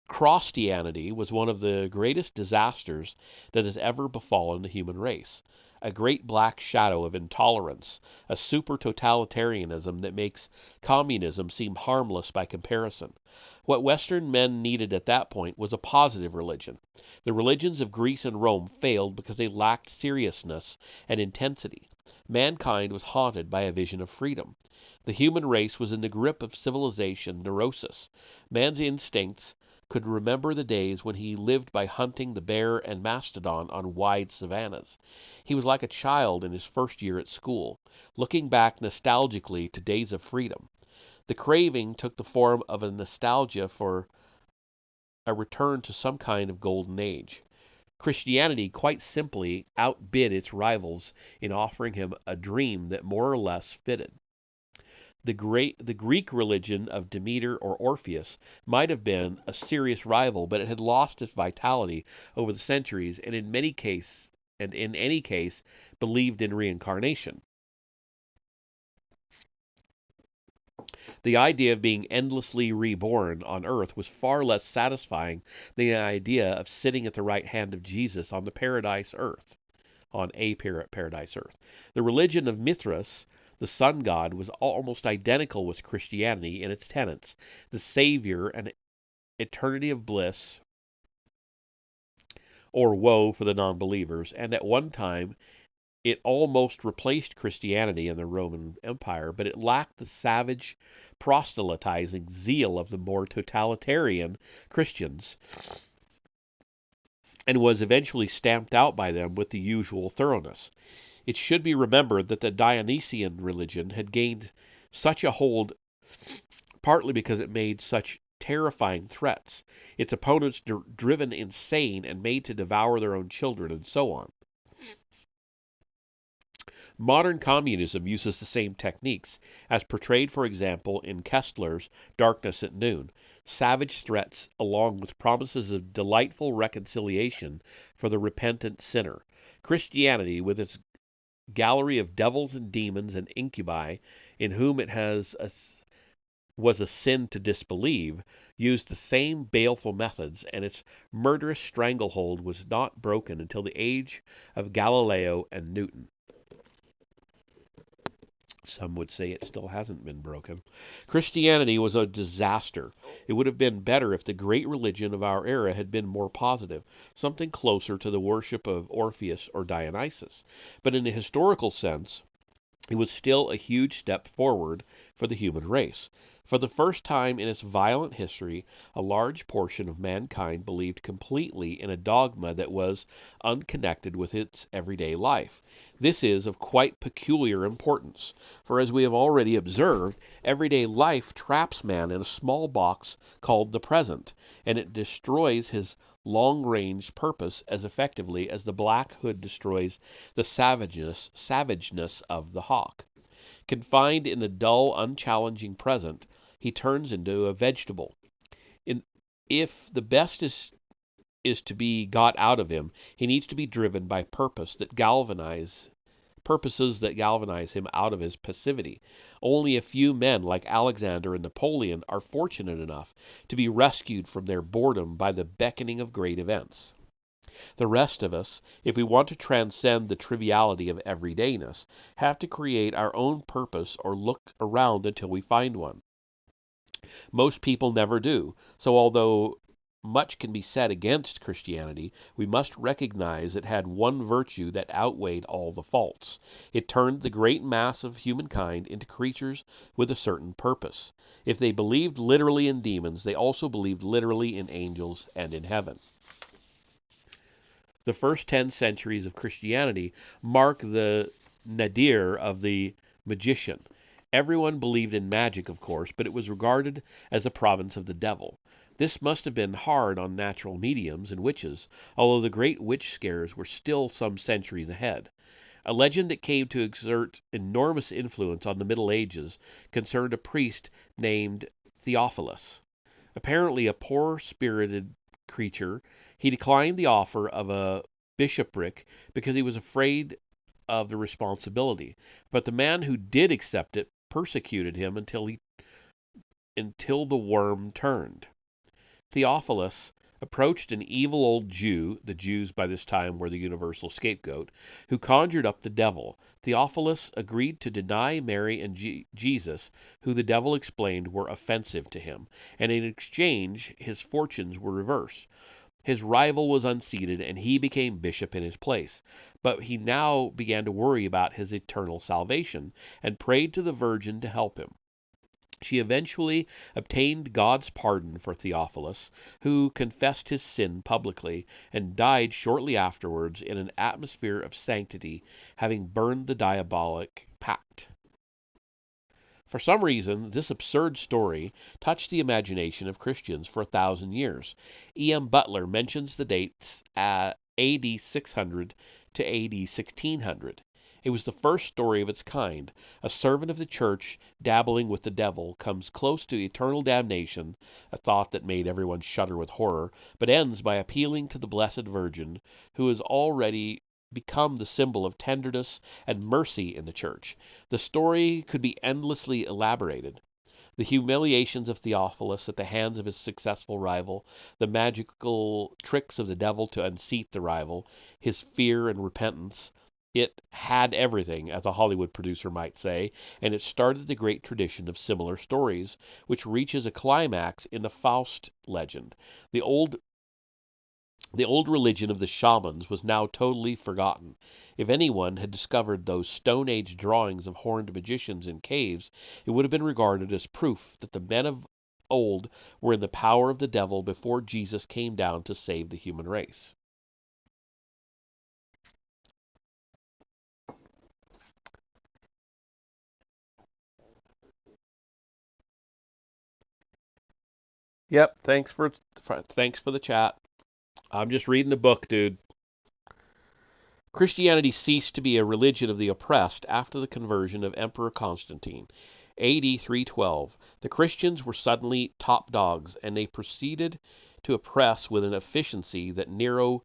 Speaker 2: Christianity was one of the greatest disasters that has ever befallen the human race. A great black shadow of intolerance, a super totalitarianism that makes communism seem harmless by comparison. What Western men needed at that point was a positive religion. The religions of Greece and Rome failed because they lacked seriousness and intensity. Mankind was haunted by a vision of freedom. The human race was in the grip of civilization neurosis. Man's instincts could remember the days when he lived by hunting the bear and mastodon on wide savannas. He was like a child in his first year at school, looking back nostalgically to days of freedom. The craving took the form of a nostalgia for a return to some kind of golden age. Christianity quite simply outbid its rivals in offering him a dream that more or less fitted. The Greek religion of Demeter or Orpheus might have been a serious rival, but it had lost its vitality over the centuries, and in any case, believed in reincarnation. The idea of being endlessly reborn on earth was far less satisfying than the idea of sitting at the right hand of Jesus on a paradise earth. The religion of Mithras, the sun god, was almost identical with Christianity in its tenets: the Savior, and eternity of bliss or woe for the non-believers, and at one time it almost replaced Christianity in the Roman Empire, but it lacked the savage, proselytizing zeal of the more totalitarian Christians, and was eventually stamped out by them with the usual thoroughness. It should be remembered that the Dionysian religion had gained such a hold partly because it made such terrifying threats, its opponents driven insane and made to devour their own children, and so on. Modern communism uses the same techniques, as portrayed, for example, in Kessler's Darkness at Noon: savage threats along with promises of delightful reconciliation for the repentant sinner. Christianity, with its gallery of devils and demons and incubi, in whom it has was a sin to disbelieve, used the same baleful methods, and its murderous stranglehold was not broken until the age of Galileo and Newton. Some would say it still hasn't been broken. Christianity was a disaster. It would have been better if the great religion of our era had been more positive, something closer to the worship of Orpheus or Dionysus. But in a historical sense, it was still a huge step forward for the human race. For the first time in its violent history, a large portion of mankind believed completely in a dogma that was unconnected with its everyday life. This is of quite peculiar importance, for as we have already observed, everyday life traps man in a small box called the present, and it destroys his long-range purpose as effectively as the black hood destroys the savageness of the hawk. Confined in the dull, unchallenging present, he turns into a vegetable. If the best is to be got out of him, he needs to be driven by purposes that galvanize him out of his passivity. Only a few men like Alexander and Napoleon are fortunate enough to be rescued from their boredom by the beckoning of great events. The rest of us, if we want to transcend the triviality of everydayness, have to create our own purpose or look around until we find one. Most people never do, so although much can be said against Christianity, we must recognize it had one virtue that outweighed all the faults. It turned the great mass of humankind into creatures with a certain purpose. If they believed literally in demons, they also believed literally in angels and in heaven. The first 10 centuries of Christianity mark the nadir of the magician. Everyone believed in magic, of course, but it was regarded as a province of the devil. This must have been hard on natural mediums and witches, although the great witch scares were still some centuries ahead. A legend that came to exert enormous influence on the Middle Ages concerned a priest named Theophilus. Apparently a poor-spirited creature, he declined the offer of a bishopric because he was afraid of the responsibility. But the man who did accept it persecuted him until the worm turned. Theophilus approached an evil old Jew, the Jews by this time were the universal scapegoat, who conjured up the devil. Theophilus agreed to deny Mary and Jesus, who the devil explained were offensive to him, and in exchange his fortunes were reversed. His rival was unseated, and he became bishop in his place. But he now began to worry about his eternal salvation, and prayed to the Virgin to help him. She eventually obtained God's pardon for Theophilus, who confessed his sin publicly, and died shortly afterwards in an atmosphere of sanctity, having burned the diabolic pact. For some reason, this absurd story touched the imagination of Christians for 1,000 years. E.M. Butler mentions the dates A.D. 600 to A.D. 1600. It was the first story of its kind. A servant of the church dabbling with the devil comes close to eternal damnation, a thought that made everyone shudder with horror, but ends by appealing to the Blessed Virgin, who has already become the symbol of tenderness and mercy in the church. The story could be endlessly elaborated. The humiliations of Theophilus at the hands of his successful rival, the magical tricks of the devil to unseat the rival, his fear and repentance. It had everything, as a Hollywood producer might say, and it started the great tradition of similar stories, which reaches a climax in the Faust legend. The old religion of the shamans was now totally forgotten. If anyone had discovered those Stone Age drawings of horned magicians in caves, it would have been regarded as proof that the men of old were in the power of the devil before Jesus came down to save the human race. Yep, thanks for the chat. I'm just reading the book, dude. Christianity ceased to be a religion of the oppressed after the conversion of Emperor Constantine. AD 312. The Christians were suddenly top dogs, and they proceeded to oppress with an efficiency that Nero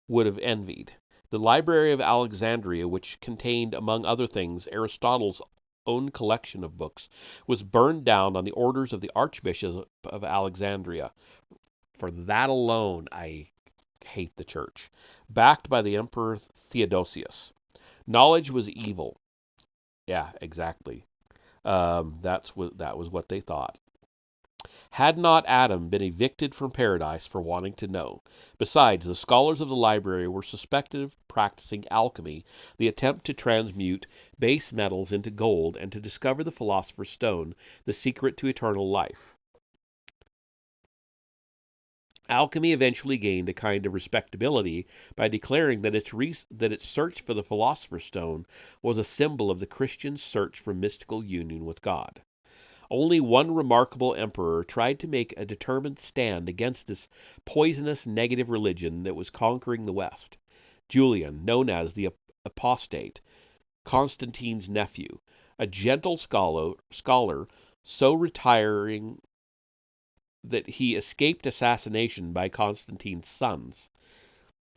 Speaker 2: would have envied. The Library of Alexandria, which contained, among other things, Aristotle's own collection of books, was burned down on the orders of the Archbishop of Alexandria. For that alone, I hate the church. Backed by the Emperor Theodosius. Knowledge was evil. Yeah, exactly. That was what they thought. Had not Adam been evicted from paradise for wanting to know? Besides, the scholars of the library were suspected of practicing alchemy, the attempt to transmute base metals into gold and to discover the philosopher's stone, the secret to eternal life. Alchemy eventually gained a kind of respectability by declaring that its search for the philosopher's stone was a symbol of the Christian search for mystical union with God. Only one remarkable emperor tried to make a determined stand against this poisonous negative religion that was conquering the West. Julian, known as the Apostate, Constantine's nephew, a gentle scholar so retiring that he escaped assassination by Constantine's sons.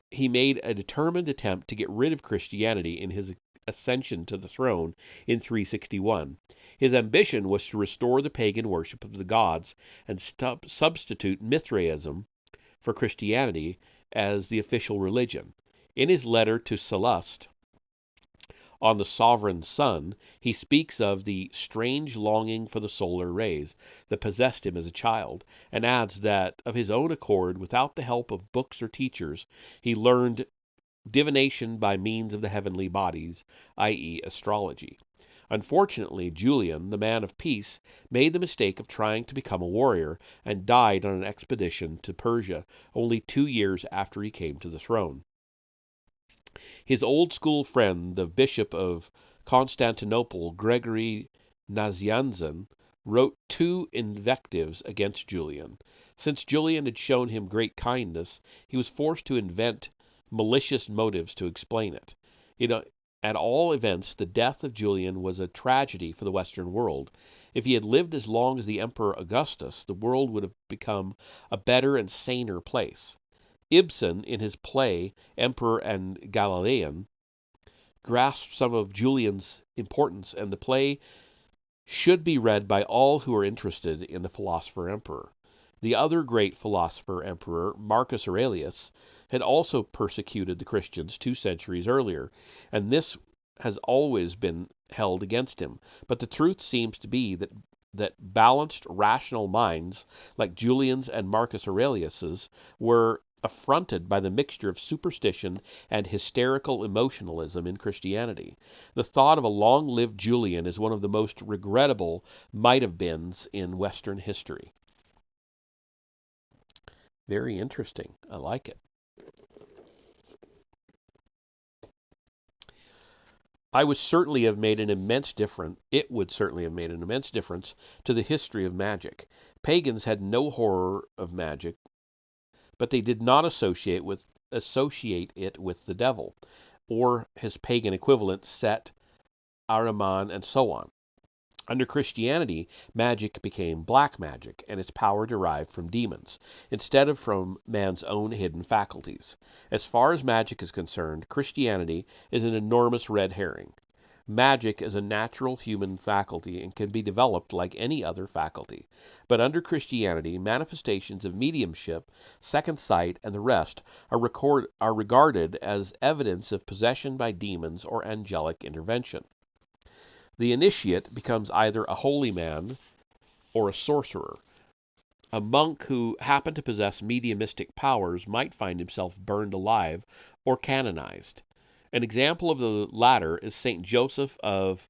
Speaker 2: He made a determined attempt to get rid of Christianity in his ascension to the throne in 361. His ambition was to restore the pagan worship of the gods and substitute Mithraism for Christianity as the official religion. In his letter to Sallust on the sovereign sun, he speaks of the strange longing for the solar rays that possessed him as a child, and adds that of his own accord, without the help of books or teachers, he learned divination by means of the heavenly bodies, i.e., astrology. Unfortunately, Julian, the man of peace, made the mistake of trying to become a warrior, and died on an expedition to Persia only 2 years after he came to the throne. His old school friend, the Bishop of Constantinople, Gregory Nazianzen, wrote 2 invectives against Julian. Since Julian had shown him great kindness, he was forced to invent malicious motives to explain it. At all events, the death of Julian was a tragedy for the Western world. If he had lived as long as the Emperor Augustus, the world would have become a better and saner place. Ibsen, in his play Emperor and Galilean, grasped some of Julian's importance, and the play should be read by all who are interested in the philosopher emperor. The other great philosopher emperor, Marcus Aurelius, had also persecuted the Christians 2 centuries earlier, and this has always been held against him. But the truth seems to be that balanced, rational minds, like Julian's and Marcus Aurelius's, were affronted by the mixture of superstition and hysterical emotionalism in Christianity. The thought of a long-lived Julian is one of the most regrettable might-have-beens in Western history. Very interesting. I like it. It would certainly have made an immense difference to the history of magic. Pagans had no horror of magic, but they did not associate it with the devil, or his pagan equivalents Set, Ahriman, and so on. Under Christianity, magic became black magic, and its power derived from demons, instead of from man's own hidden faculties. As far as magic is concerned, Christianity is an enormous red herring. Magic is a natural human faculty and can be developed like any other faculty. But under Christianity, manifestations of mediumship, second sight, and the rest are regarded as evidence of possession by demons or angelic intervention. The initiate becomes either a holy man or a sorcerer. A monk who happened to possess mediumistic powers might find himself burned alive or canonized. An example of the latter is Saint Joseph of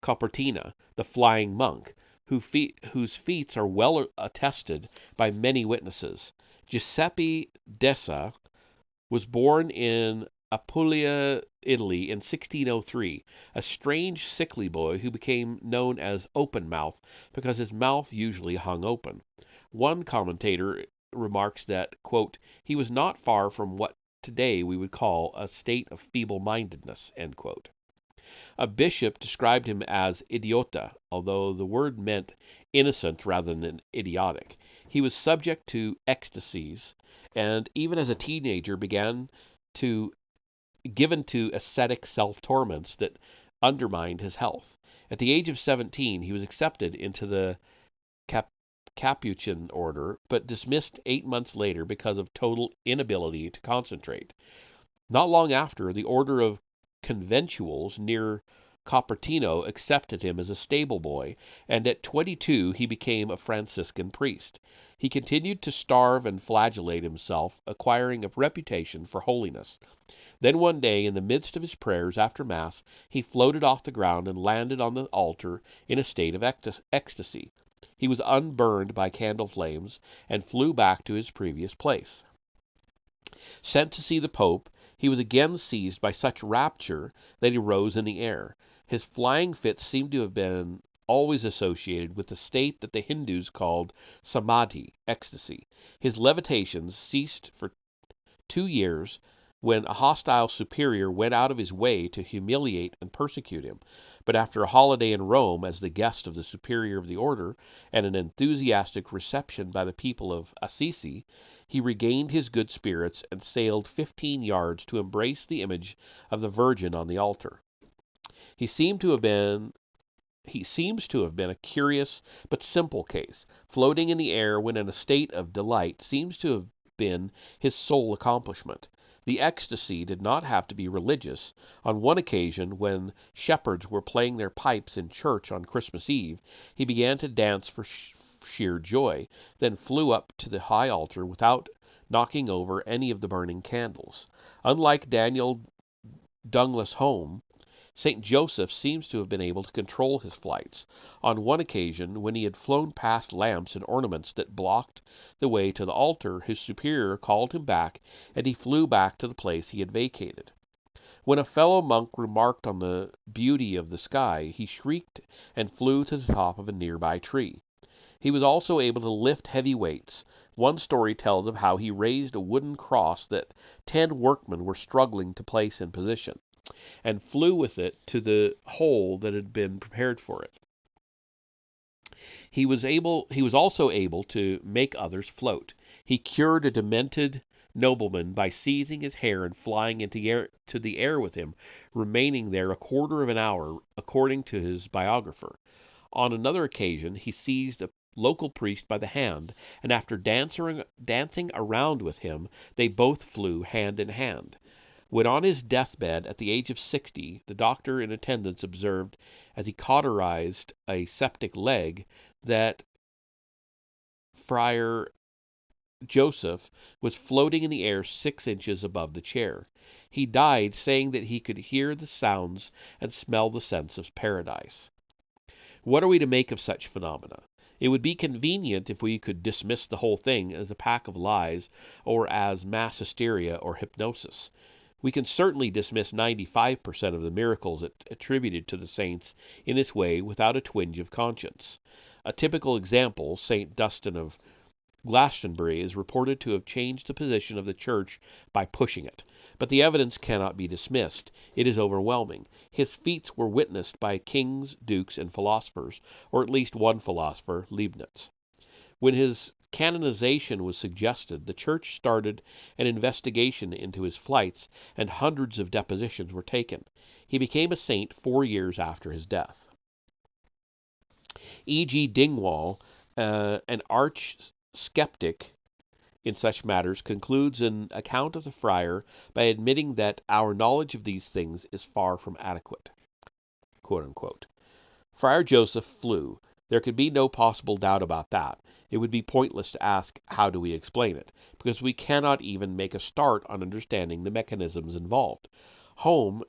Speaker 2: Copertina, the flying monk, whose feats are well attested by many witnesses. Giuseppe Dessa was born in Apulia, Italy in 1603, a strange, sickly boy who became known as Open Mouth because his mouth usually hung open. One commentator remarks that, quote, he was not far from what today we would call a state of feeble-mindedness, end quote. A bishop described him as idiota, although the word meant innocent rather than idiotic. He was subject to ecstasies, and even as a teenager given to ascetic self-torments that undermined his health. At the age of 17, he was accepted into the Capuchin order, but dismissed 8 months later because of total inability to concentrate. Not long after, the order of conventuals near Cupertino accepted him as a stable boy, and at 22 he became a Franciscan priest. He continued to starve and flagellate himself, acquiring a reputation for holiness. Then one day, in the midst of his prayers after Mass, he floated off the ground and landed on the altar in a state of ecstasy. He was unburned by candle flames and flew back to his previous place. Sent to see the Pope, he was again seized by such rapture that he rose in the air. His flying fits seem to have been always associated with the state that the Hindus called samadhi, ecstasy. His levitations ceased for 2 years when a hostile superior went out of his way to humiliate and persecute him. But after a holiday in Rome as the guest of the superior of the order, and an enthusiastic reception by the people of Assisi, he regained his good spirits and sailed 15 yards to embrace the image of the Virgin on the altar. He seems to have been a curious but simple case. Floating in the air when in a state of delight seems to have been his sole accomplishment. The ecstasy did not have to be religious. On one occasion, when shepherds were playing their pipes in church on Christmas Eve, he began to dance for sheer joy, then flew up to the high altar without knocking over any of the burning candles. Unlike Daniel Douglas Home, St. Joseph seems to have been able to control his flights. On one occasion, when he had flown past lamps and ornaments that blocked the way to the altar, his superior called him back, and he flew back to the place he had vacated. When a fellow monk remarked on the beauty of the sky, he shrieked and flew to the top of a nearby tree. He was also able to lift heavy weights. One story tells of how he raised a wooden cross that 10 workmen were struggling to place in position, and flew with it to the hole that had been prepared for it. He was also able to make others float. He cured a demented nobleman by seizing his hair and flying into the air with him, remaining there a quarter of an hour, according to his biographer. On another occasion, he seized a local priest by the hand, and after dancing around with him, they both flew hand in hand. When on his deathbed at the age of 60, the doctor in attendance observed, as he cauterized a septic leg, that Friar Joseph was floating in the air 6 inches above the chair. He died saying that he could hear the sounds and smell the scents of paradise. What are we to make of such phenomena? It would be convenient if we could dismiss the whole thing as a pack of lies, or as mass hysteria or hypnosis. We can certainly dismiss 95% of the miracles attributed to the saints in this way without a twinge of conscience. A typical example, St. Dunstan of Glastonbury, is reported to have changed the position of the church by pushing it. But the evidence cannot be dismissed. It is overwhelming. His feats were witnessed by kings, dukes, and philosophers, or at least one philosopher, Leibniz. When his canonization was suggested, the church started an investigation into his flights, and hundreds of depositions were taken. He became a saint 4 years after his death. E.G. Dingwall, an arch skeptic in such matters, concludes an account of the friar by admitting that our knowledge of these things is far from adequate. Quote unquote. Friar Joseph flew. There could be no possible doubt about that. It would be pointless to ask, how do we explain it? Because we cannot even make a start on understanding the mechanisms involved. Home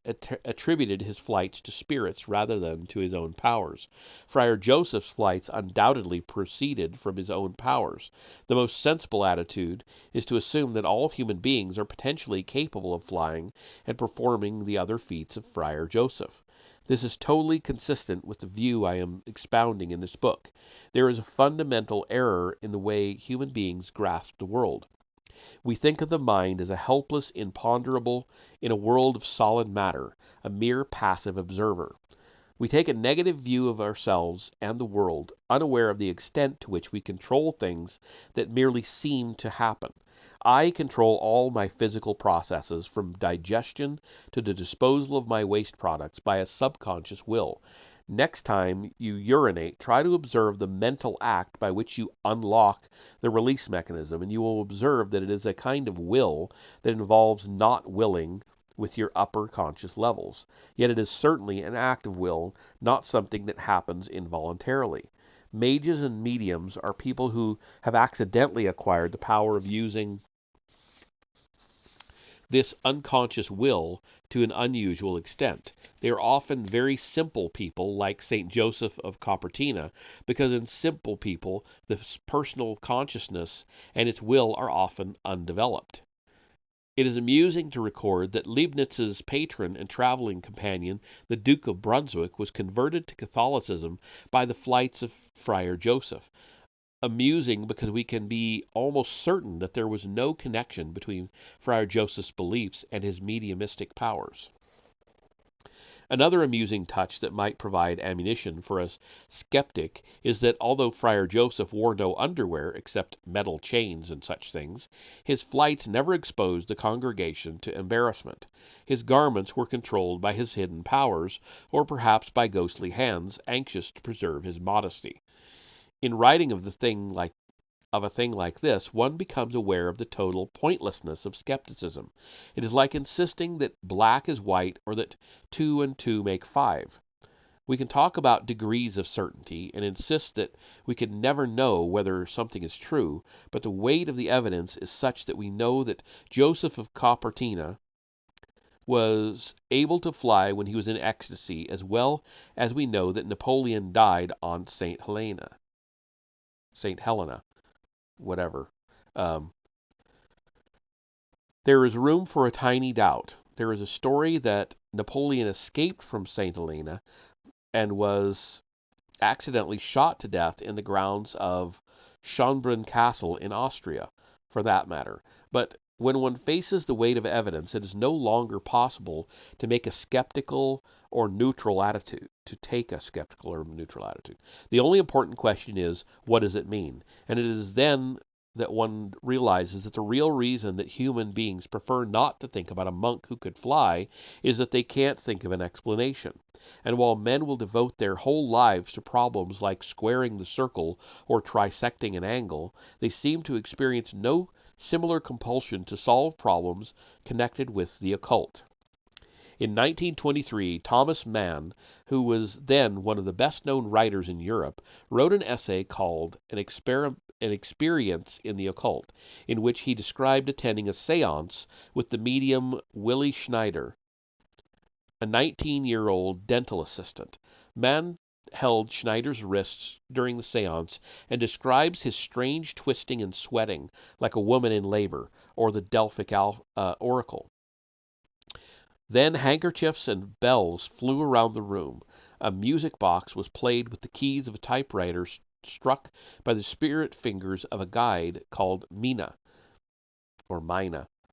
Speaker 2: attributed his flights to spirits rather than to his own powers. Friar Joseph's flights undoubtedly proceeded from his own powers. The most sensible attitude is to assume that all human beings are potentially capable of flying and performing the other feats of Friar Joseph. This is totally consistent with the view I am expounding in this book. There is a fundamental error in the way human beings grasp the world. We think of the mind as a helpless imponderable in a world of solid matter, a mere passive observer. We take a negative view of ourselves and the world, unaware of the extent to which we control things that merely seem to happen. I control all my physical processes, from digestion to the disposal of my waste products, by a subconscious will. Next time you urinate, try to observe the mental act by which you unlock the release mechanism, and you will observe that it is a kind of will that involves not willing with your upper conscious levels. Yet it is certainly an act of will, not something that happens involuntarily. Mages and mediums are people who have accidentally acquired the power of using this unconscious will to an unusual extent. They are often very simple people like St. Joseph of Cupertino, because in simple people, the personal consciousness and its will are often undeveloped. It is amusing to record that Leibniz's patron and traveling companion, the Duke of Brunswick, was converted to Catholicism by the flights of Friar Joseph. Amusing because we can be almost certain that there was no connection between Friar Joseph's beliefs and his mediumistic powers. Another amusing touch that might provide ammunition for a skeptic is that although Friar Joseph wore no underwear except metal chains and such things, his flights never exposed the congregation to embarrassment. His garments were controlled by his hidden powers, or perhaps by ghostly hands anxious to preserve his modesty. In writing of a thing like this, one becomes aware of the total pointlessness of skepticism. It is like insisting that black is white or that 2 and 2 make 5. We can talk about degrees of certainty and insist that we can never know whether something is true, but the weight of the evidence is such that we know that Joseph of Cupertino was able to fly when he was in ecstasy, as well as we know that Napoleon died on St. Helena, whatever. There is room for a tiny doubt. There is a story that Napoleon escaped from St. Helena and was accidentally shot to death in the grounds of Schönbrunn Castle in Austria, for that matter. But when one faces the weight of evidence, it is no longer possible to make a skeptical or neutral attitude, to take a skeptical or neutral attitude. The only important question is, what does it mean? And it is then that one realizes that the real reason that human beings prefer not to think about a monk who could fly is that they can't think of an explanation. And while men will devote their whole lives to problems like squaring the circle or trisecting an angle, they seem to experience no similar compulsion to solve problems connected with the occult. In 1923, Thomas Mann, who was then one of the best-known writers in Europe, wrote an essay called An Experience in the Occult, in which he described attending a séance with the medium Willi Schneider, a 19-year-old dental assistant. Mann held Schneider's wrists during the séance and describes his strange twisting and sweating like a woman in labor, or the Delphic oracle. Then handkerchiefs and bells flew around the room. A music box was played with the keys of a typewriter struck by the spirit fingers of a guide called Mina.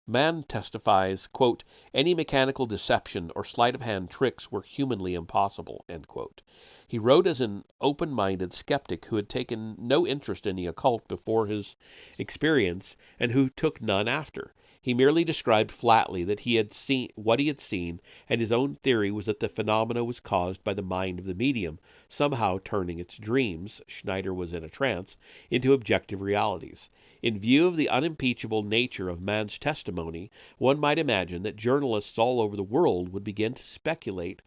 Speaker 2: Mann testifies, quote, any mechanical deception or sleight-of-hand tricks were humanly impossible, end quote. He wrote as an open-minded skeptic who had taken no interest in the occult before his experience and who took none after. He merely described flatly that he had seen what he had seen, and his own theory was that the phenomena was caused by the mind of the medium, somehow turning its dreams, Schneider was in a trance, into objective realities. In view of the unimpeachable nature of Mann's testimony, one might imagine that journalists all over the world would begin to speculate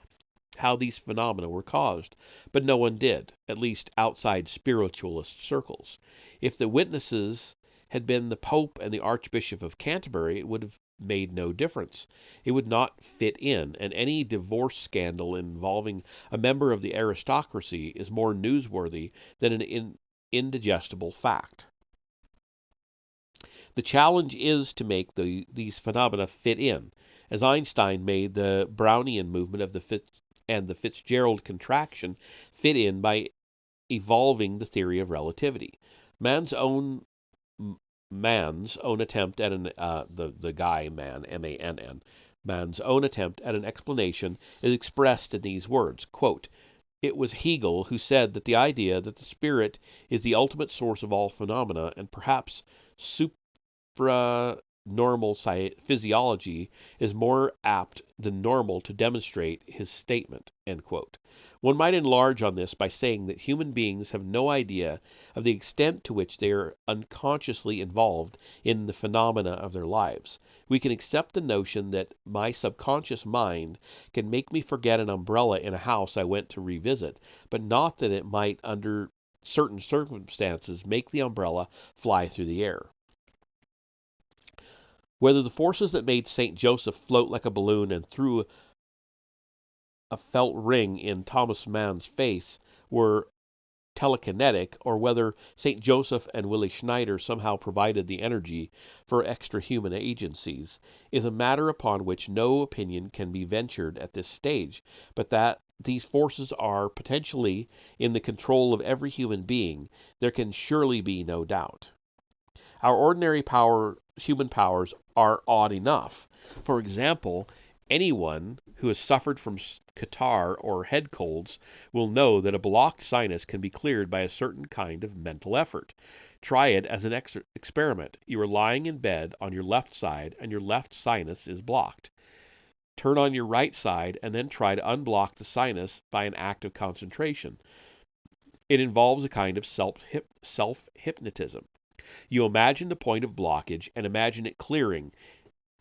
Speaker 2: how these phenomena were caused, but no one did, at least outside spiritualist circles. If the witnesses had been the Pope and the Archbishop of Canterbury, it would have made no difference. It would not fit in, and any divorce scandal involving a member of the aristocracy is more newsworthy than an indigestible fact. The challenge is to make these phenomena fit in, as Einstein made the Brownian movement of the Fitzgerald contraction fit in by evolving the theory of relativity. Mann's own attempt at the guy man, M-A-N-N, Mann's own attempt at an explanation is expressed in these words, quote, it was Hegel who said that the idea that the spirit is the ultimate source of all phenomena and perhaps normal physiology is more apt than normal to demonstrate his statement, end quote. One might enlarge on this by saying that human beings have no idea of the extent to which they are unconsciously involved in the phenomena of their lives. We can accept the notion that my subconscious mind can make me forget an umbrella in a house I went to revisit, but not that it might, under certain circumstances, make the umbrella fly through the air. Whether the forces that made St. Joseph float like a balloon and threw a felt ring in Thomas Mann's face were telekinetic, or whether St. Joseph and Willie Schneider somehow provided the energy for extra-human agencies, is a matter upon which no opinion can be ventured at this stage, but that these forces are potentially in the control of every human being, there can surely be no doubt. Our ordinary human powers are odd enough. For example, anyone who has suffered from catarrh or head colds will know that a blocked sinus can be cleared by a certain kind of mental effort. Try it as an experiment. You are lying in bed on your left side and your left sinus is blocked. Turn on your right side and then try to unblock the sinus by an act of concentration. It involves a kind of self-hypnotism. You imagine the point of blockage and imagine it clearing.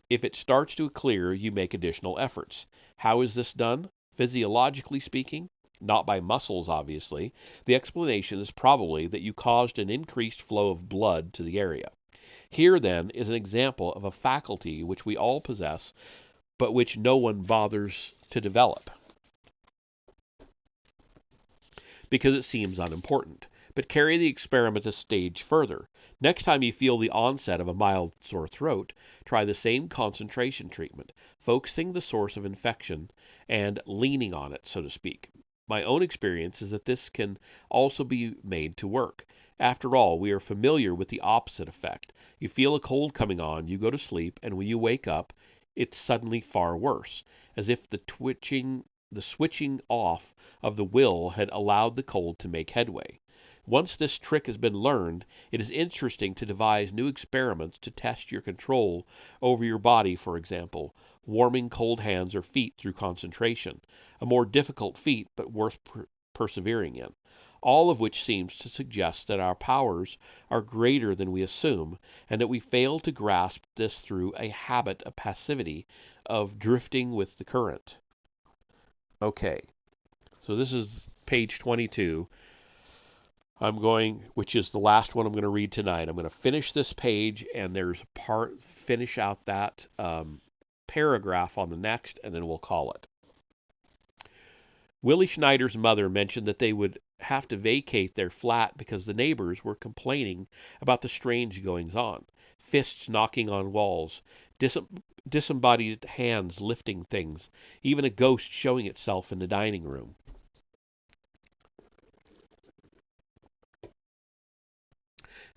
Speaker 2: If it starts to clear, you make additional efforts. How is this done? Physiologically speaking, not by muscles, obviously. The explanation is probably that you caused an increased flow of blood to the area. Here, then, is an example of a faculty which we all possess, but which no one bothers to develop because it seems unimportant. But carry the experiment a stage further. Next time you feel the onset of a mild sore throat, try the same concentration treatment, focusing the source of infection and leaning on it, so to speak. My own experience is that this can also be made to work. After all, we are familiar with the opposite effect. You feel a cold coming on, you go to sleep, and when you wake up, it's suddenly far worse, as if the switching off of the will had allowed the cold to make headway. Once this trick has been learned, it is interesting to devise new experiments to test your control over your body, for example, warming cold hands or feet through concentration, a more difficult feat but worth persevering in. All of which seems to suggest that our powers are greater than we assume, and that we fail to grasp this through a habit of passivity, of drifting with the current. Okay, so this is page 22. Which is the last one I'm going to read tonight. I'm going to finish this page, and finish out that paragraph on the next, and then we'll call it. Willie Schneider's mother mentioned that they would have to vacate their flat because the neighbors were complaining about the strange goings-on. Fists knocking on walls, disembodied hands lifting things, even a ghost showing itself in the dining room.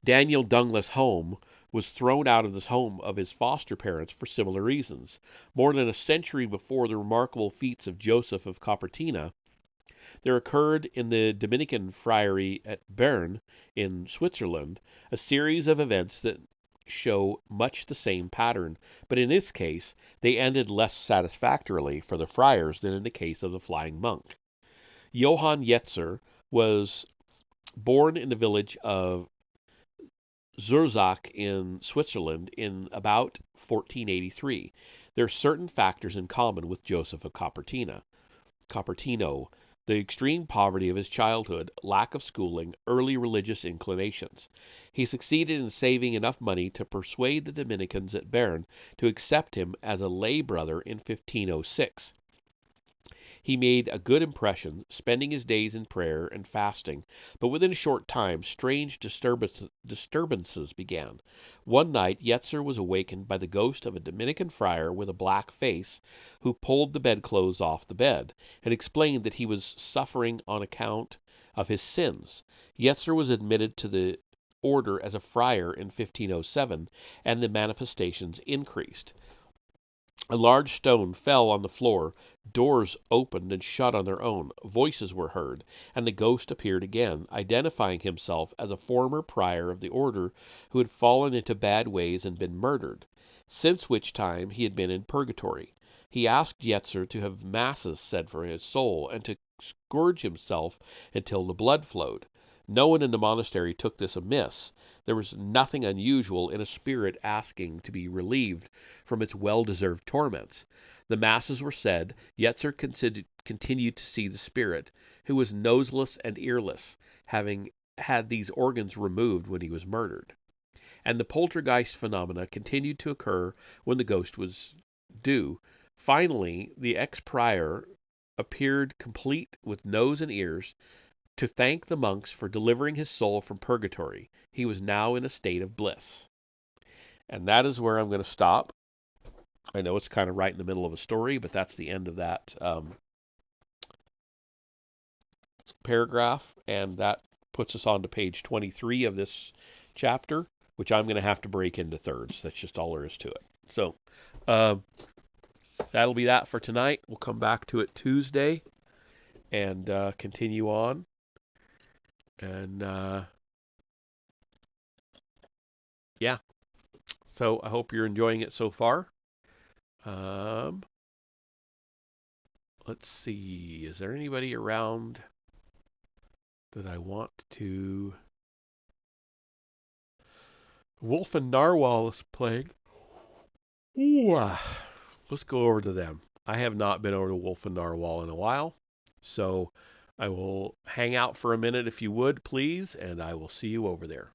Speaker 2: Daniel Douglas Home was thrown out of the home of his foster parents for similar reasons. More than a century before the remarkable feats of Joseph of Cupertino, there occurred in the Dominican friary at Bern, in Switzerland, a series of events that show much the same pattern, but in this case they ended less satisfactorily for the friars than in the case of the flying monk. Johann Jetzer was born in the village of Zurzach in Switzerland in about 1483. There are certain factors in common with Joseph of Cupertino, the extreme poverty of his childhood, lack of schooling, early religious inclinations. He succeeded in saving enough money to persuade the Dominicans at Bern to accept him as a lay brother in 1506. He made a good impression, spending his days in prayer and fasting, but within a short time strange disturbances began. One night Jetzer was awakened by the ghost of a Dominican friar with a black face, who pulled the bedclothes off the bed, and explained that he was suffering on account of his sins. Jetzer was admitted to the order as a friar in 1507, and the manifestations increased. A large stone fell on the floor, doors opened and shut on their own, voices were heard, and the ghost appeared again, identifying himself as a former prior of the order who had fallen into bad ways and been murdered. since which time he had been in purgatory. He asked Yetzer to have masses said for his soul, and to scourge himself until the blood flowed. No one in the monastery took this amiss. There was nothing unusual in a spirit asking to be relieved from its well-deserved torments. The masses were said. Yetzer continued to see the spirit, who was noseless and earless, having had these organs removed when he was murdered. And the poltergeist phenomena continued to occur when the ghost was due. Finally, the ex-prior appeared complete with nose and ears to thank the monks for delivering his soul from purgatory. He was now in a state of bliss. And that is where I'm going to stop. I know it's kind of right in the middle of a story, but that's the end of that paragraph, and that puts us on to page 23 of this chapter, which I'm going to have to break into thirds. That's just all there is to it. So that'll be that for tonight. We'll come back to it Tuesday and continue on. And yeah, so I hope you're enjoying it so far. Let's see, is there anybody around that I want to... Wolf and Narwhal is playing. Ooh, let's go over to them. I have not been over to Wolf and Narwhal in a while, so I will hang out for a minute if you would, please, and I will see you over there.